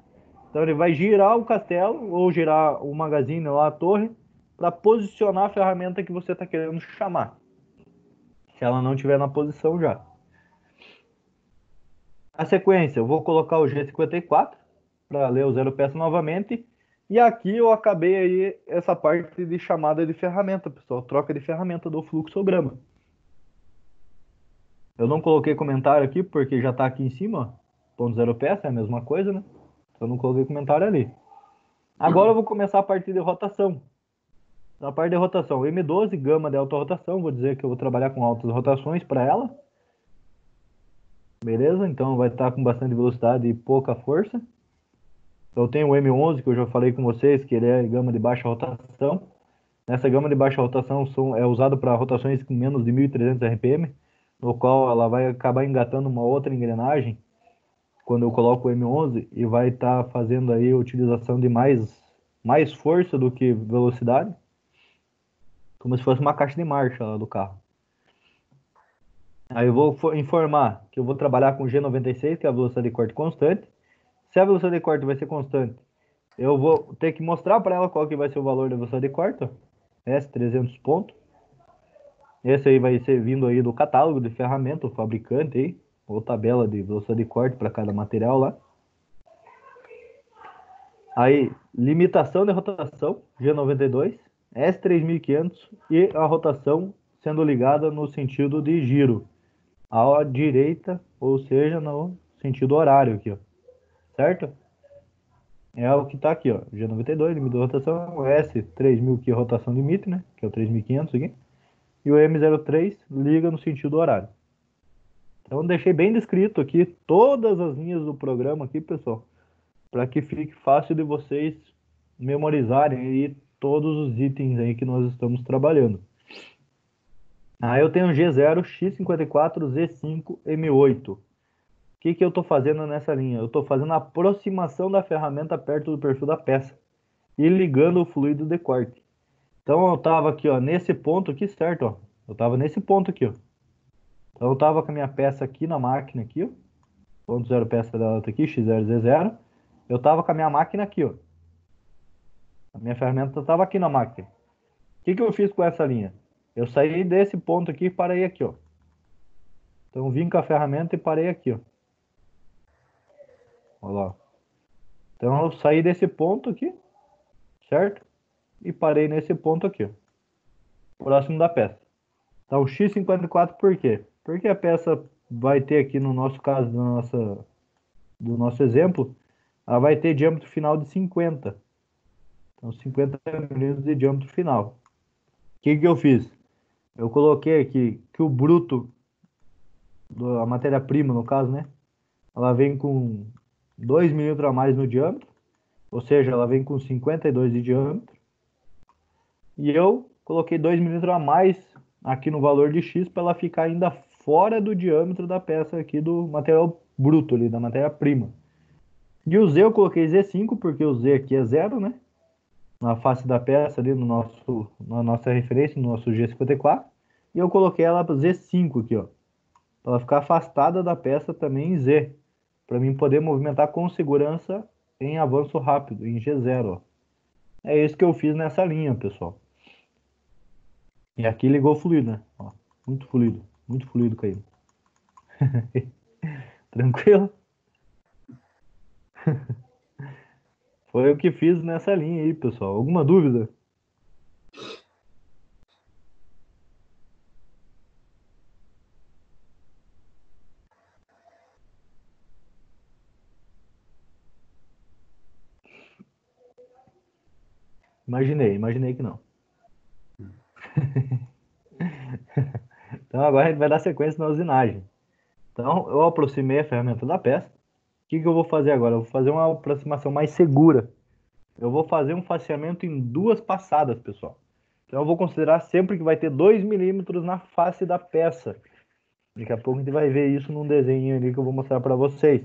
S1: Então ele vai girar o castelo ou girar o magazine ou a torre para posicionar a ferramenta que você está querendo chamar. Se ela não estiver na posição já. Na sequência, eu vou colocar o G54 para ler o zero peça novamente. E aqui eu acabei aí essa parte de chamada de ferramenta, pessoal. Troca de ferramenta do fluxograma. Eu não coloquei comentário aqui porque já está aqui em cima, ó. Ponto zero peça é a mesma coisa, né? Então eu não coloquei comentário ali. Agora eu vou começar a parte de rotação. Na parte de rotação, M12, gama de alta rotação. Vou dizer que eu vou trabalhar com altas rotações para ela. Beleza? Então vai estar com bastante velocidade e pouca força. Eu tenho o M11, que eu já falei com vocês, que ele é gama de baixa rotação. Nessa gama de baixa rotação é usado para rotações com menos de 1.300 RPM, no qual ela vai acabar engatando uma outra engrenagem quando eu coloco o M11 e vai estar fazendo aí a utilização de mais força do que velocidade, como se fosse uma caixa de marcha lá do carro. Aí eu vou informar que eu vou trabalhar com G96, que é a velocidade de corte constante. Se a velocidade de corte vai ser constante, eu vou ter que mostrar para ela qual que vai ser o valor da velocidade de corte, ó. S300 pontos. Esse aí vai ser vindo aí do catálogo de ferramenta, o fabricante aí, ou tabela de velocidade de corte para cada material lá. Aí, limitação de rotação, G92, S3500 e a rotação sendo ligada no sentido de giro, à direita, ou seja, no sentido horário aqui, ó. Certo? É o que está aqui, ó. G92, limite de rotação, o S3000 que é rotação limite, né? Que é o 3500 aqui. E o M03 liga no sentido horário. Então deixei bem descrito aqui todas as linhas do programa aqui, pessoal, para que fique fácil de vocês memorizarem aí todos os itens aí que nós estamos trabalhando. Aí eu tenho G0, X54, Z5, M8. O que eu estou fazendo nessa linha? Eu estou fazendo a aproximação da ferramenta perto do perfil da peça e ligando o fluido de corte. Então eu estava aqui, ó, nesse ponto aqui, certo? Ó. Eu estava nesse ponto aqui, ó. Então eu estava com a minha peça aqui na máquina aqui, ó. Ponto zero peça dela tá aqui, X0Z0. Eu estava com a minha máquina aqui, ó. A minha ferramenta estava aqui na máquina. O que eu fiz com essa linha? Eu saí desse ponto aqui e parei aqui, ó. Então vim com a ferramenta e parei aqui, ó. Olha lá. Então eu saí desse ponto aqui, certo? E parei nesse ponto aqui, ó, próximo da peça. Então x54 por quê? Porque a peça vai ter aqui no nosso caso, do nosso exemplo, ela vai ter diâmetro final de 50. Então 50 milímetros de diâmetro final. O que eu fiz? Eu coloquei aqui que o bruto, a matéria-prima no caso, né? Ela vem com 2 milímetros a mais no diâmetro, ou seja, ela vem com 52 de diâmetro. E eu coloquei 2 milímetros a mais aqui no valor de X para ela ficar ainda fora do diâmetro da peça aqui do material bruto ali, da matéria-prima. E o Z eu coloquei Z5 porque o Z aqui é zero, né? Na face da peça ali na nossa referência, no nosso G54. E eu coloquei ela Z5 aqui, ó. Para ela ficar afastada da peça também em Z. Para mim poder movimentar com segurança em avanço rápido, em G0, ó. É isso que eu fiz nessa linha, pessoal. E aqui ligou fluido, né? Ó, muito fluido caindo. Tranquilo? Foi o que fiz nessa linha aí, pessoal. Alguma dúvida? Imaginei que não. Então agora a gente vai dar sequência na usinagem. Então eu aproximei a ferramenta da peça. O que eu vou fazer agora? Eu vou fazer uma aproximação mais segura. Eu vou fazer um faceamento em duas passadas, pessoal. Então eu vou considerar sempre que vai ter 2 milímetros na face da peça. Daqui a pouco a gente vai ver isso num desenho ali que eu vou mostrar para vocês.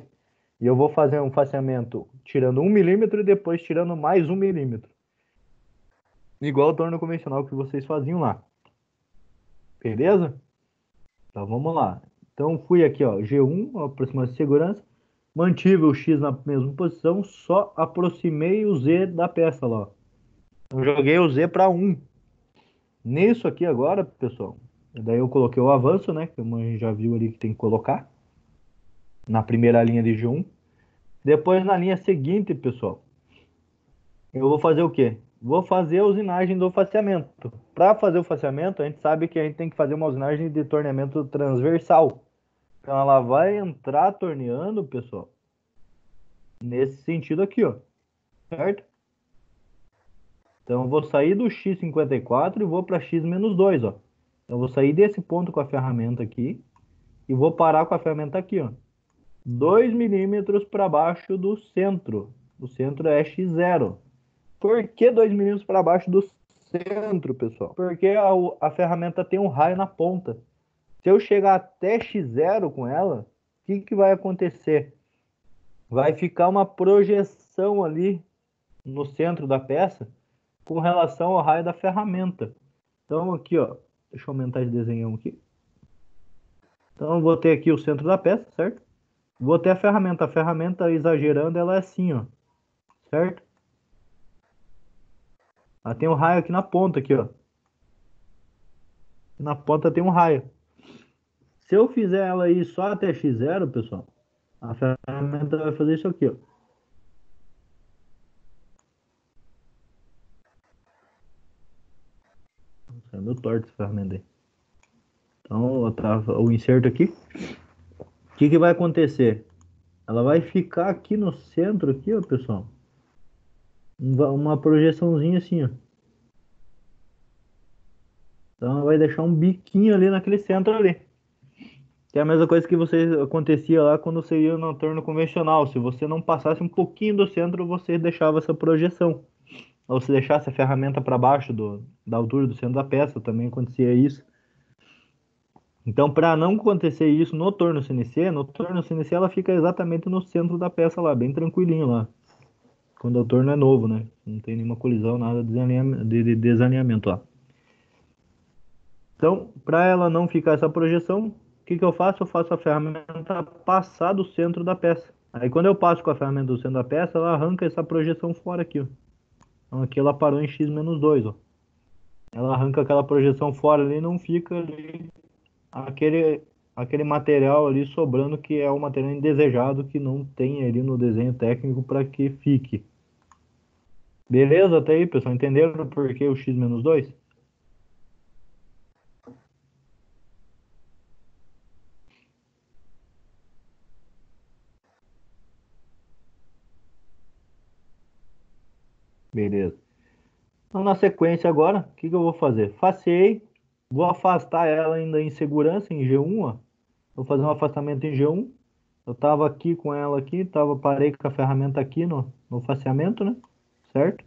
S1: E eu vou fazer um faceamento tirando 1 milímetro e depois tirando mais 1 milímetro. Igual o torno convencional que vocês faziam lá. Beleza? Então vamos lá. Então fui aqui, ó, G1, aproximação de segurança. Mantive o X na mesma posição, só aproximei o Z da peça lá. Eu joguei o Z para 1. Nisso aqui agora, pessoal, daí eu coloquei o avanço, né? Que a mãe já viu ali que tem que colocar. Na primeira linha de G1. Depois na linha seguinte, pessoal, eu vou fazer o quê? Vou fazer a usinagem do faceamento. Para fazer o faceamento, a gente sabe que a gente tem que fazer uma usinagem de torneamento transversal. Então ela vai entrar torneando, pessoal, nesse sentido aqui, ó. Certo? Então eu vou sair do x54 e vou para x-2, ó. Então eu vou sair desse ponto com a ferramenta aqui e vou parar com a ferramenta aqui, ó. 2 milímetros para baixo do centro. O centro é x0. Por que 2 milímetros para baixo do centro, pessoal? Porque a ferramenta tem um raio na ponta. Se eu chegar até x0 com ela, o que vai acontecer? Vai ficar uma projeção ali no centro da peça com relação ao raio da ferramenta. Então aqui, ó, deixa eu aumentar esse desenho aqui. Então eu vou ter aqui o centro da peça, certo? Vou ter a ferramenta exagerando, ela é assim, ó, certo? Ela tem um raio aqui na ponta, aqui, ó. Na ponta tem um raio. Se eu fizer ela ir só até x0, pessoal, a ferramenta vai fazer isso aqui, ó. É meu torto essa ferramenta aí. Então, o inserto aqui. O que vai acontecer? Ela vai ficar aqui no centro, aqui, ó, pessoal. Uma projeçãozinha assim, ó. Então ela vai deixar um biquinho ali naquele centro ali. Que é a mesma coisa que acontecia lá quando você ia no torno convencional. Se você não passasse um pouquinho do centro, você deixava essa projeção. Ou se deixasse a ferramenta para baixo da altura do centro da peça, também acontecia isso. Então, para não acontecer isso no torno CNC ela fica exatamente no centro da peça lá, bem tranquilinho lá. Quando o torno é novo, né? Não tem nenhuma colisão, nada de desalinhamento lá. Então, para ela não ficar essa projeção, o que eu faço? Eu faço a ferramenta passar do centro da peça. Aí quando eu passo com a ferramenta do centro da peça, ela arranca essa projeção fora aqui, ó. Então aqui ela parou em x-2, ó. ela arranca aquela projeção fora ali e não fica ali aquele, aquele material ali sobrando que é o material indesejado que não tem ali no desenho técnico para que fique. Beleza? Até aí, pessoal. Entenderam por que o x-2? Beleza. Então, na sequência agora, o que que eu vou fazer? Faceei, vou afastar ela ainda em segurança, em G1, ó. Vou fazer um afastamento em G1. Eu estava aqui com ela aqui, parei com a ferramenta aqui no faceamento, né? Certo?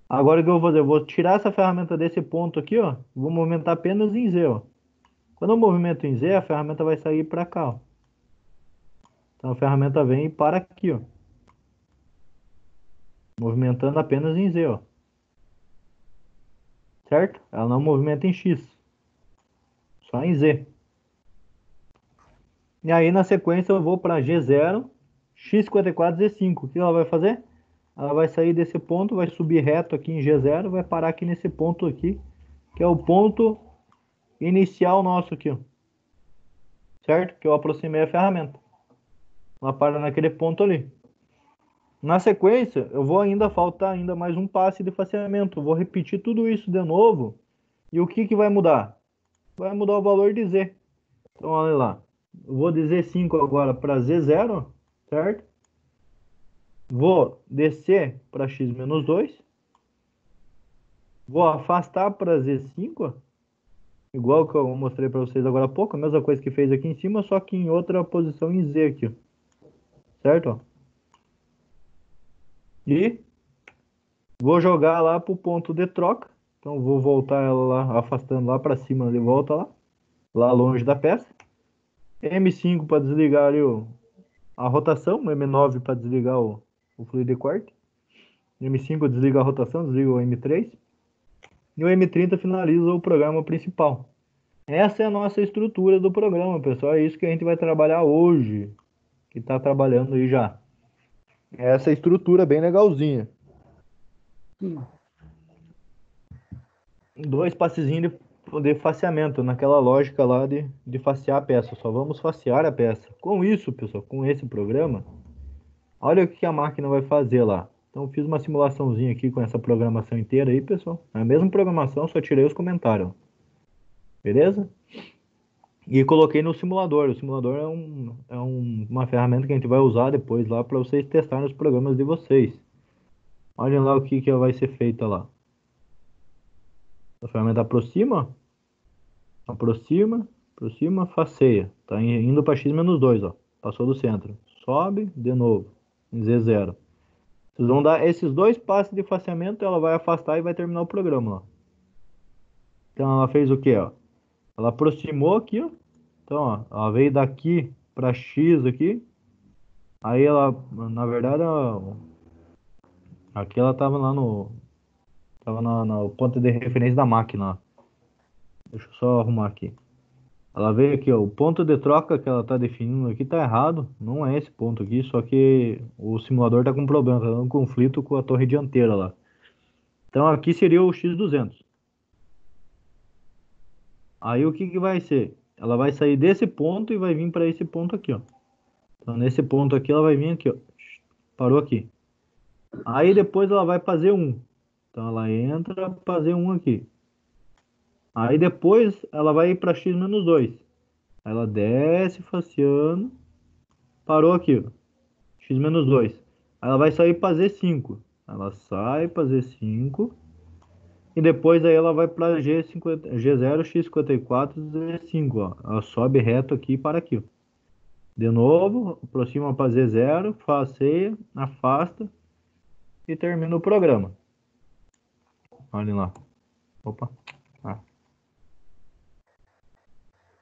S1: Agora o que eu vou fazer? Eu vou tirar essa ferramenta desse ponto aqui, ó. Vou movimentar apenas em Z, ó. Quando eu movimento em Z, a ferramenta vai sair para cá, ó. Então a ferramenta vem e para aqui, ó. Movimentando apenas em Z, ó. Certo? Ela não movimenta em X. Só em Z. E aí na sequência eu vou para G0, X54, Z5. O que ela vai fazer? Ela vai sair desse ponto, vai subir reto aqui em G0, vai parar aqui nesse ponto aqui, que é o ponto inicial nosso aqui, ó. Certo? Que eu aproximei a ferramenta. Ela para naquele ponto ali. Na sequência, eu vou ainda faltar ainda mais um passe de faceamento. Eu vou repetir tudo isso de novo. E o que que vai mudar? Vai mudar o valor de Z. Então, olha lá. Eu vou de Z5 agora para Z0, certo? Vou descer para x-2. Vou afastar para Z5, igual que eu mostrei para vocês agora há pouco. A mesma coisa que fez aqui em cima, só que em outra posição em Z aqui, ó. Certo? E vou jogar lá para o ponto de troca. Então vou voltar ela lá, afastando lá para cima de volta lá longe da peça. M5 para desligar ali a rotação, M9 para desligar o fluido de corte. M5 desliga a rotação, desliga o M3. E o M30 finaliza o programa principal. Essa é a nossa estrutura do programa, pessoal. É isso que a gente vai trabalhar hoje, que está trabalhando aí já. Essa estrutura bem legalzinha. Dois passezinhos de faceamento, naquela lógica lá de facear a peça. Só vamos facear a peça. Com isso, pessoal, com esse programa, olha o que a máquina vai fazer lá. Então, eu fiz uma simulaçãozinha aqui com essa programação inteira aí, pessoal. É a mesma programação, só tirei os comentários. Beleza? E coloquei no simulador. O simulador uma ferramenta que a gente vai usar depois lá para vocês testarem os programas de vocês. Olhem lá o que vai ser feito lá. A ferramenta aproxima, faceia. Tá indo para x-2, ó. Passou do centro. Sobe de novo em Z0. Vocês vão dar esses dois passos de faceamento, ela vai afastar e vai terminar o programa, ó. Então ela fez o quê, ó? Ela aproximou aqui, ó. Então, ó, ela veio daqui para X aqui. Aí ela, na verdade, aqui ela tava lá no. Tava na ponta de referência da máquina, ó. Deixa eu só arrumar aqui. Ela veio aqui, ó. O ponto de troca que ela tá definindo aqui tá errado. Não é esse ponto aqui, só que o simulador tá com problema, tá dando um conflito com a torre dianteira lá. Então aqui seria o X200. Aí o que que vai ser? Ela vai sair desse ponto e vai vir para esse ponto aqui, ó. Então nesse ponto aqui ela vai vir aqui, ó. Parou aqui. Aí depois ela vai fazer um. Então ela entra fazer um aqui. Aí depois ela vai ir para x-2. Aí ela desce faceando. Parou aqui, ó. X-2. Aí ela vai sair para Z5. Ela sai para Z5. E depois aí ela vai para G0, X54, Z5, ó. Ela sobe reto aqui para aqui, ó. De novo, aproxima para Z0, faceia, afasta e termina o programa. Olha lá. Opa. Ah.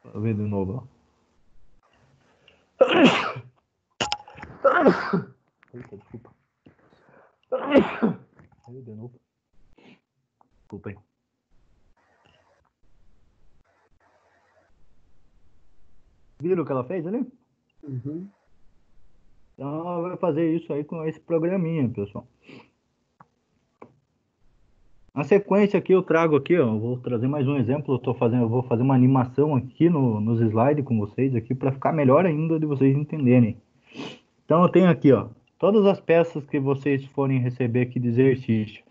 S1: Vou ver de novo, ó. Eita, desculpa. Aí, de novo. Desculpa aí. Viram o que ela fez ali?
S2: Uhum.
S1: Então ela vai fazer isso aí com esse programinha, pessoal. Na sequência aqui eu trago aqui, ó, eu vou trazer mais um exemplo, eu vou fazer uma animação aqui nos slides com vocês aqui para ficar melhor ainda de vocês entenderem. Então eu tenho aqui, ó, todas as peças que vocês forem receber aqui de exercício.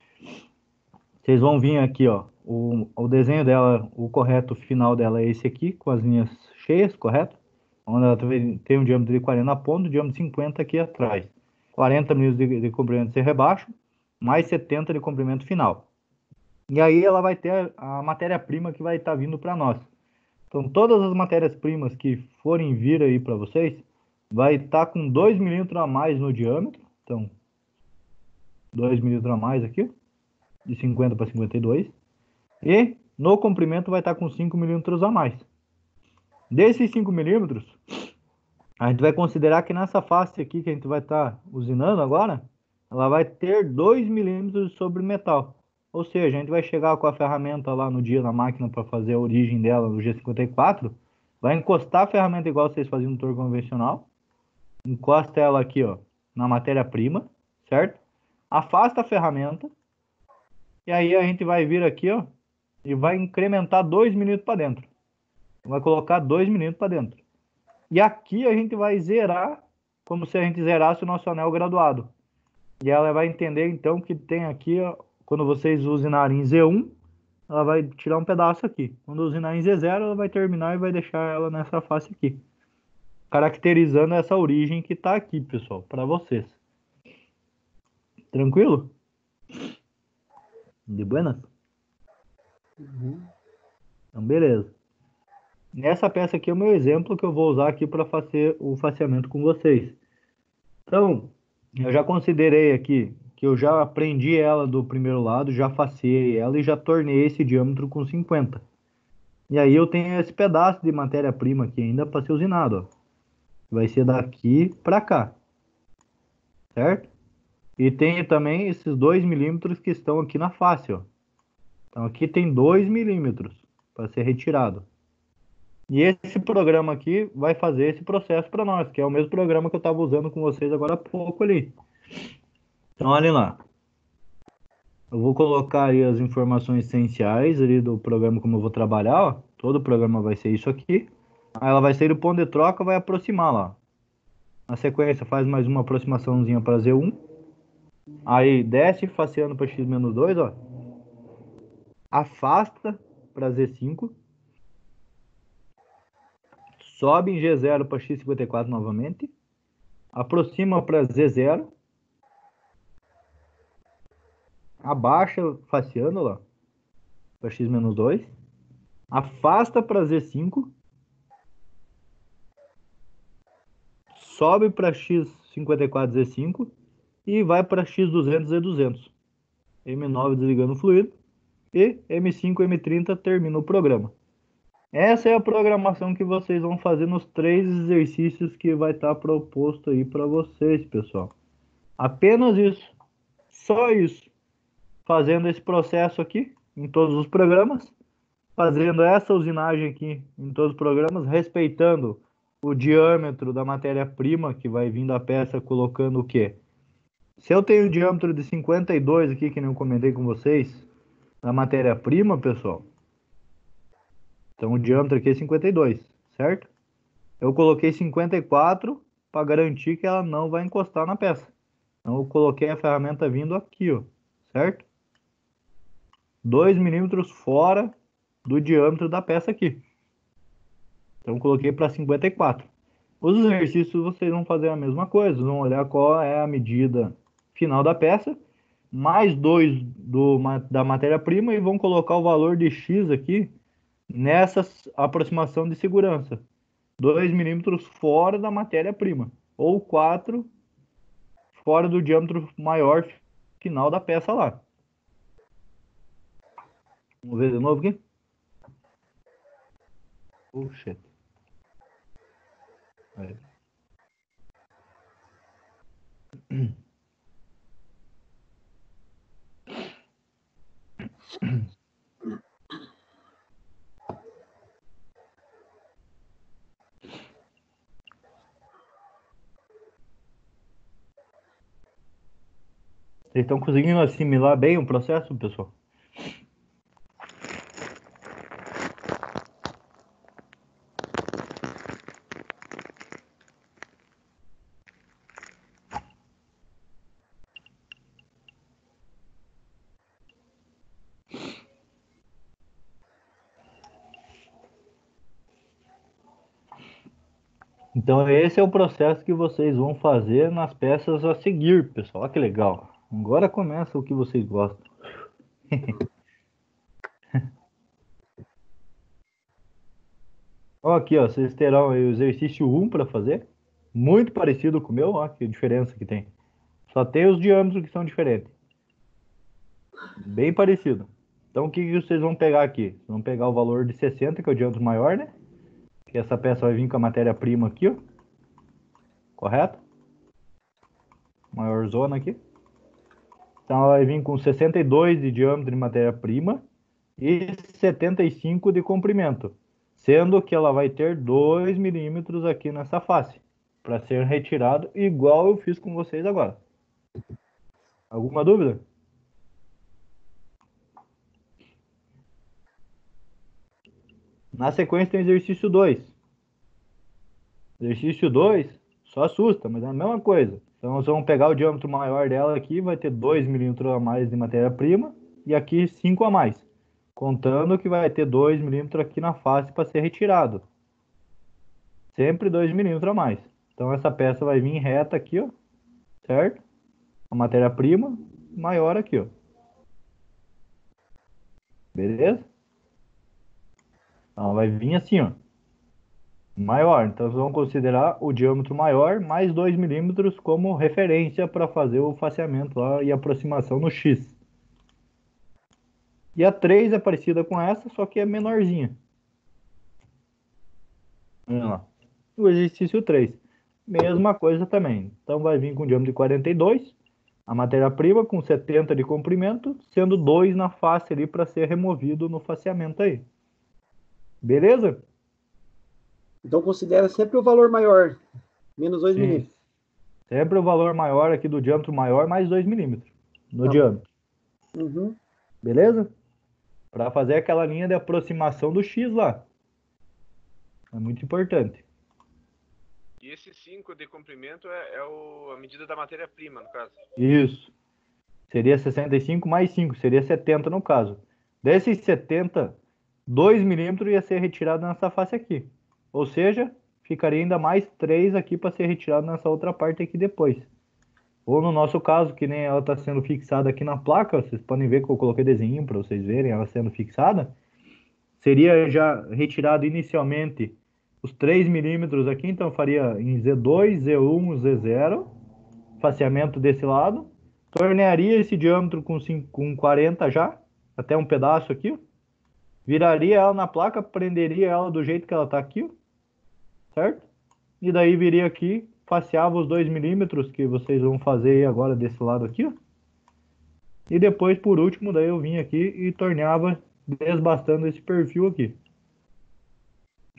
S1: Vocês vão vir aqui, ó, o desenho dela, o correto final dela é esse aqui, com as linhas cheias, correto? Onde ela tem um diâmetro de 40 na ponta, um diâmetro de 50 aqui atrás. 40 milímetros de comprimento de rebaixo, mais 70 de comprimento final. E aí ela vai ter a matéria-prima que vai estar vindo para nós. Então todas as matérias-primas que forem vir aí para vocês, vai estar com 2 milímetros a mais no diâmetro. Então, 2 milímetros a mais aqui, de 50 para 52. E no comprimento vai estar com 5 milímetros a mais. Desses 5 milímetros, a gente vai considerar que nessa face aqui que a gente vai estar usinando agora, ela vai ter 2 milímetros sobre metal. Ou seja, a gente vai chegar com a ferramenta lá no dia na máquina para fazer a origem dela no G54, vai encostar a ferramenta igual vocês faziam no torno convencional, encosta ela aqui, ó, na matéria-prima, certo? Afasta a ferramenta, e aí a gente vai vir aqui, ó, e vai incrementar 2 milímetros para dentro. Vai colocar 2 milímetros para dentro. E aqui a gente vai zerar, como se a gente zerasse o nosso anel graduado. E ela vai entender, então, que tem aqui, ó, quando vocês usinarem em Z1, ela vai tirar um pedaço aqui. Quando usinar em Z0, ela vai terminar e vai deixar ela nessa face aqui. Caracterizando essa origem que está aqui, pessoal, para vocês. Tranquilo? De buenas? Então, beleza. Nessa peça aqui é o meu exemplo que eu vou usar aqui para fazer o faceamento com vocês. Então, eu já considerei aqui que eu já prendi ela do primeiro lado, já faceei ela e já tornei esse diâmetro com 50. E aí eu tenho esse pedaço de matéria-prima aqui ainda para ser usinado, ó. Vai ser daqui para cá, certo? E tem também esses 2 milímetros que estão aqui na face, ó. Então aqui tem 2 milímetros para ser retirado. E esse programa aqui vai fazer esse processo para nós, que é o mesmo programa que eu estava usando com vocês agora há pouco ali. Então, olhem lá. Eu vou colocar aí as informações essenciais ali do programa como eu vou trabalhar, ó. Todo o programa vai ser isso aqui. Aí ela vai sair do ponto de troca, vai aproximar lá. Na sequência, faz mais uma aproximaçãozinha para Z1. Aí desce faceando para X-2, ó. Afasta para Z5. Sobe em G0 para X54 novamente. Aproxima para Z0. Abaixa faceando lá para X-2. Afasta para Z5. Sobe para X54Z5 e vai para X200Z200. M9 desligando o fluido e M5 M30 termina o programa. Essa é a programação que vocês vão fazer nos 3 exercícios que vai estar proposto aí para vocês, pessoal. Apenas isso. Só isso. Fazendo esse processo aqui em todos os programas, fazendo essa usinagem aqui em todos os programas, respeitando o diâmetro da matéria-prima que vai vir da peça, colocando o quê? Se eu tenho um diâmetro de 52 aqui, que nem eu comentei com vocês, da matéria-prima, pessoal, então o diâmetro aqui é 52, certo? Eu coloquei 54 para garantir que ela não vai encostar na peça. Então eu coloquei a ferramenta vindo aqui, ó, certo? 2 milímetros fora do diâmetro da peça aqui. Então eu coloquei para 54. Os exercícios vocês vão fazer a mesma coisa, vão olhar qual é a medida final da peça, mais 2 da matéria-prima e vão colocar o valor de X aqui nessa aproximação de segurança. 2 milímetros fora da matéria-prima, ou 4 fora do diâmetro maior final da peça lá. Vamos ver de novo aqui? Puxa. Aí. Vocês estão conseguindo assimilar bem o processo, pessoal? Então esse é o processo que vocês vão fazer nas peças a seguir, pessoal. Olha que legal. Agora começa o que vocês gostam. Ó, aqui, ó, vocês terão aí o exercício 1 para fazer. Muito parecido com o meu, ó, que diferença que tem. Só tem os diâmetros que são diferentes. Bem parecido. Então o que que vocês vão pegar aqui? Vocês vão pegar o valor de 60, que é o diâmetro maior, né? Que essa peça vai vir com a matéria-prima aqui, ó. Correto? Maior zona aqui. Então ela vai vir com 62 de diâmetro de matéria-prima e 75 de comprimento. Sendo que ela vai ter 2 milímetros aqui nessa face. Para ser retirado, igual eu fiz com vocês agora. Alguma dúvida? Na sequência tem o exercício 2. Exercício 2 só assusta, mas é a mesma coisa. Então nós vamos pegar o diâmetro maior dela aqui, vai ter 2 milímetros a mais de matéria-prima e aqui 5 a mais. Contando que vai ter 2 milímetros aqui na face para ser retirado. Sempre 2 milímetros a mais. Então essa peça vai vir reta aqui, ó, certo? A matéria-prima maior aqui, ó. Beleza? Então vai vir assim, ó. Maior. Então vamos considerar o diâmetro maior mais 2 milímetros como referência para fazer o faceamento lá e aproximação no X. E a 3 é parecida com essa, só que é menorzinha. Vamos lá. O exercício 3. Mesma coisa também. Então vai vir com diâmetro de 42. A matéria-prima com 70 de comprimento, sendo 2 na face ali para ser removido no faceamento aí. Beleza?
S2: Então considera sempre o valor maior, menos 2
S1: Sim.
S2: milímetros.
S1: Sempre o valor maior aqui do diâmetro maior, mais 2 milímetros no
S2: Tá.
S1: diâmetro.
S2: Uhum.
S1: Beleza? Para fazer aquela linha de aproximação do X lá. É muito importante.
S3: E esse 5 de comprimento é a medida da matéria-prima, no caso.
S1: Isso. Seria 65 mais 5, seria 70 no caso. Desses 70, 2 milímetros ia ser retirado nessa face aqui. Ou seja, ficaria ainda mais 3 aqui para ser retirado nessa outra parte aqui depois. Ou no nosso caso, que nem ela está sendo fixada aqui na placa, vocês podem ver que eu coloquei desenho para vocês verem ela sendo fixada. Seria já retirado inicialmente os 3 milímetros aqui, então eu faria em Z2, Z1, Z0, faceamento desse lado. Tornearia esse diâmetro com 40 já, até um pedaço aqui, ó. Viraria ela na placa, prenderia ela do jeito que ela está aqui, ó, certo? E daí viria aqui, faceava os 2 milímetros que vocês vão fazer aí agora desse lado aqui, ó. E depois, por último, daí eu vim aqui e torneava desbastando esse perfil aqui.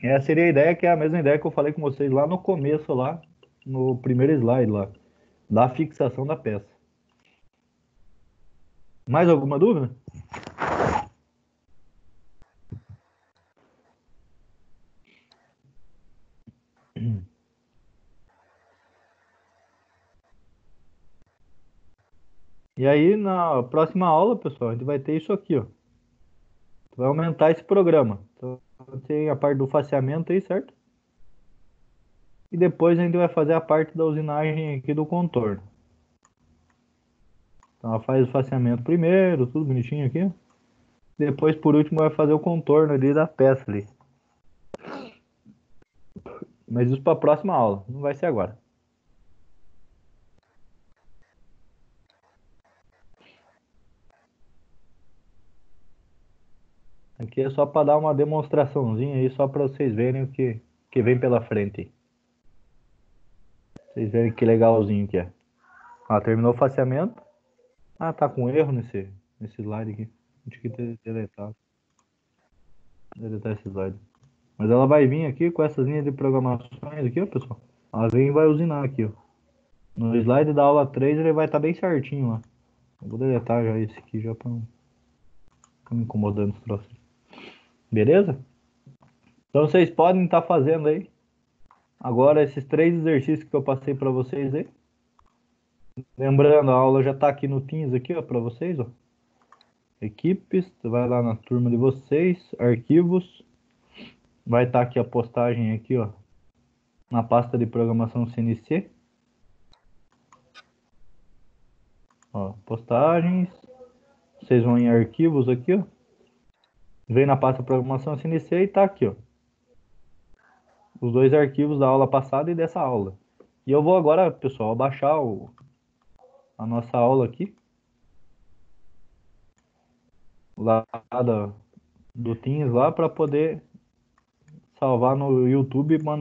S1: Essa seria a ideia, que é a mesma ideia que eu falei com vocês lá no começo, lá no primeiro slide lá, da fixação da peça. Mais alguma dúvida? E aí, na próxima aula, pessoal, a gente vai ter isso aqui, ó. Vai aumentar esse programa. Então, tem a parte do faceamento aí, certo? E depois a gente vai fazer a parte da usinagem aqui do contorno. Então, ela faz o faceamento primeiro, tudo bonitinho aqui. Depois, por último, vai fazer o contorno ali da peça ali. Mas isso para a próxima aula, não vai ser agora. Aqui é só para dar uma demonstraçãozinha aí, só para vocês verem o que vem pela frente. Vocês verem que legalzinho que é. Ah, terminou o faceamento. Ah, tá com erro nesse slide aqui. Tinha que ter deletado. Deletar esse slide. Mas ela vai vir aqui com essas linhas de programações aqui, ó, pessoal. Ela vem e vai usinar aqui, ó. No slide da aula 3 ele vai estar bem certinho lá. Eu vou deletar já esse aqui já para não... Fica me incomodando os troços. Beleza? Então vocês podem estar fazendo aí. Agora esses 3 exercícios que eu passei para vocês aí. Lembrando, a aula já está aqui no Teams aqui, ó, para vocês, ó. Equipes, vai lá na turma de vocês, arquivos. Vai estar aqui a postagem aqui, ó, na pasta de programação CNC. Ó, postagens. Vocês vão em arquivos aqui, ó. Vem na pasta programação CNC e tá aqui, ó. Os 2 arquivos da aula passada e dessa aula. E eu vou agora, pessoal, baixar a nossa aula aqui. Lá do Teams lá para poder salvar no YouTube e mandar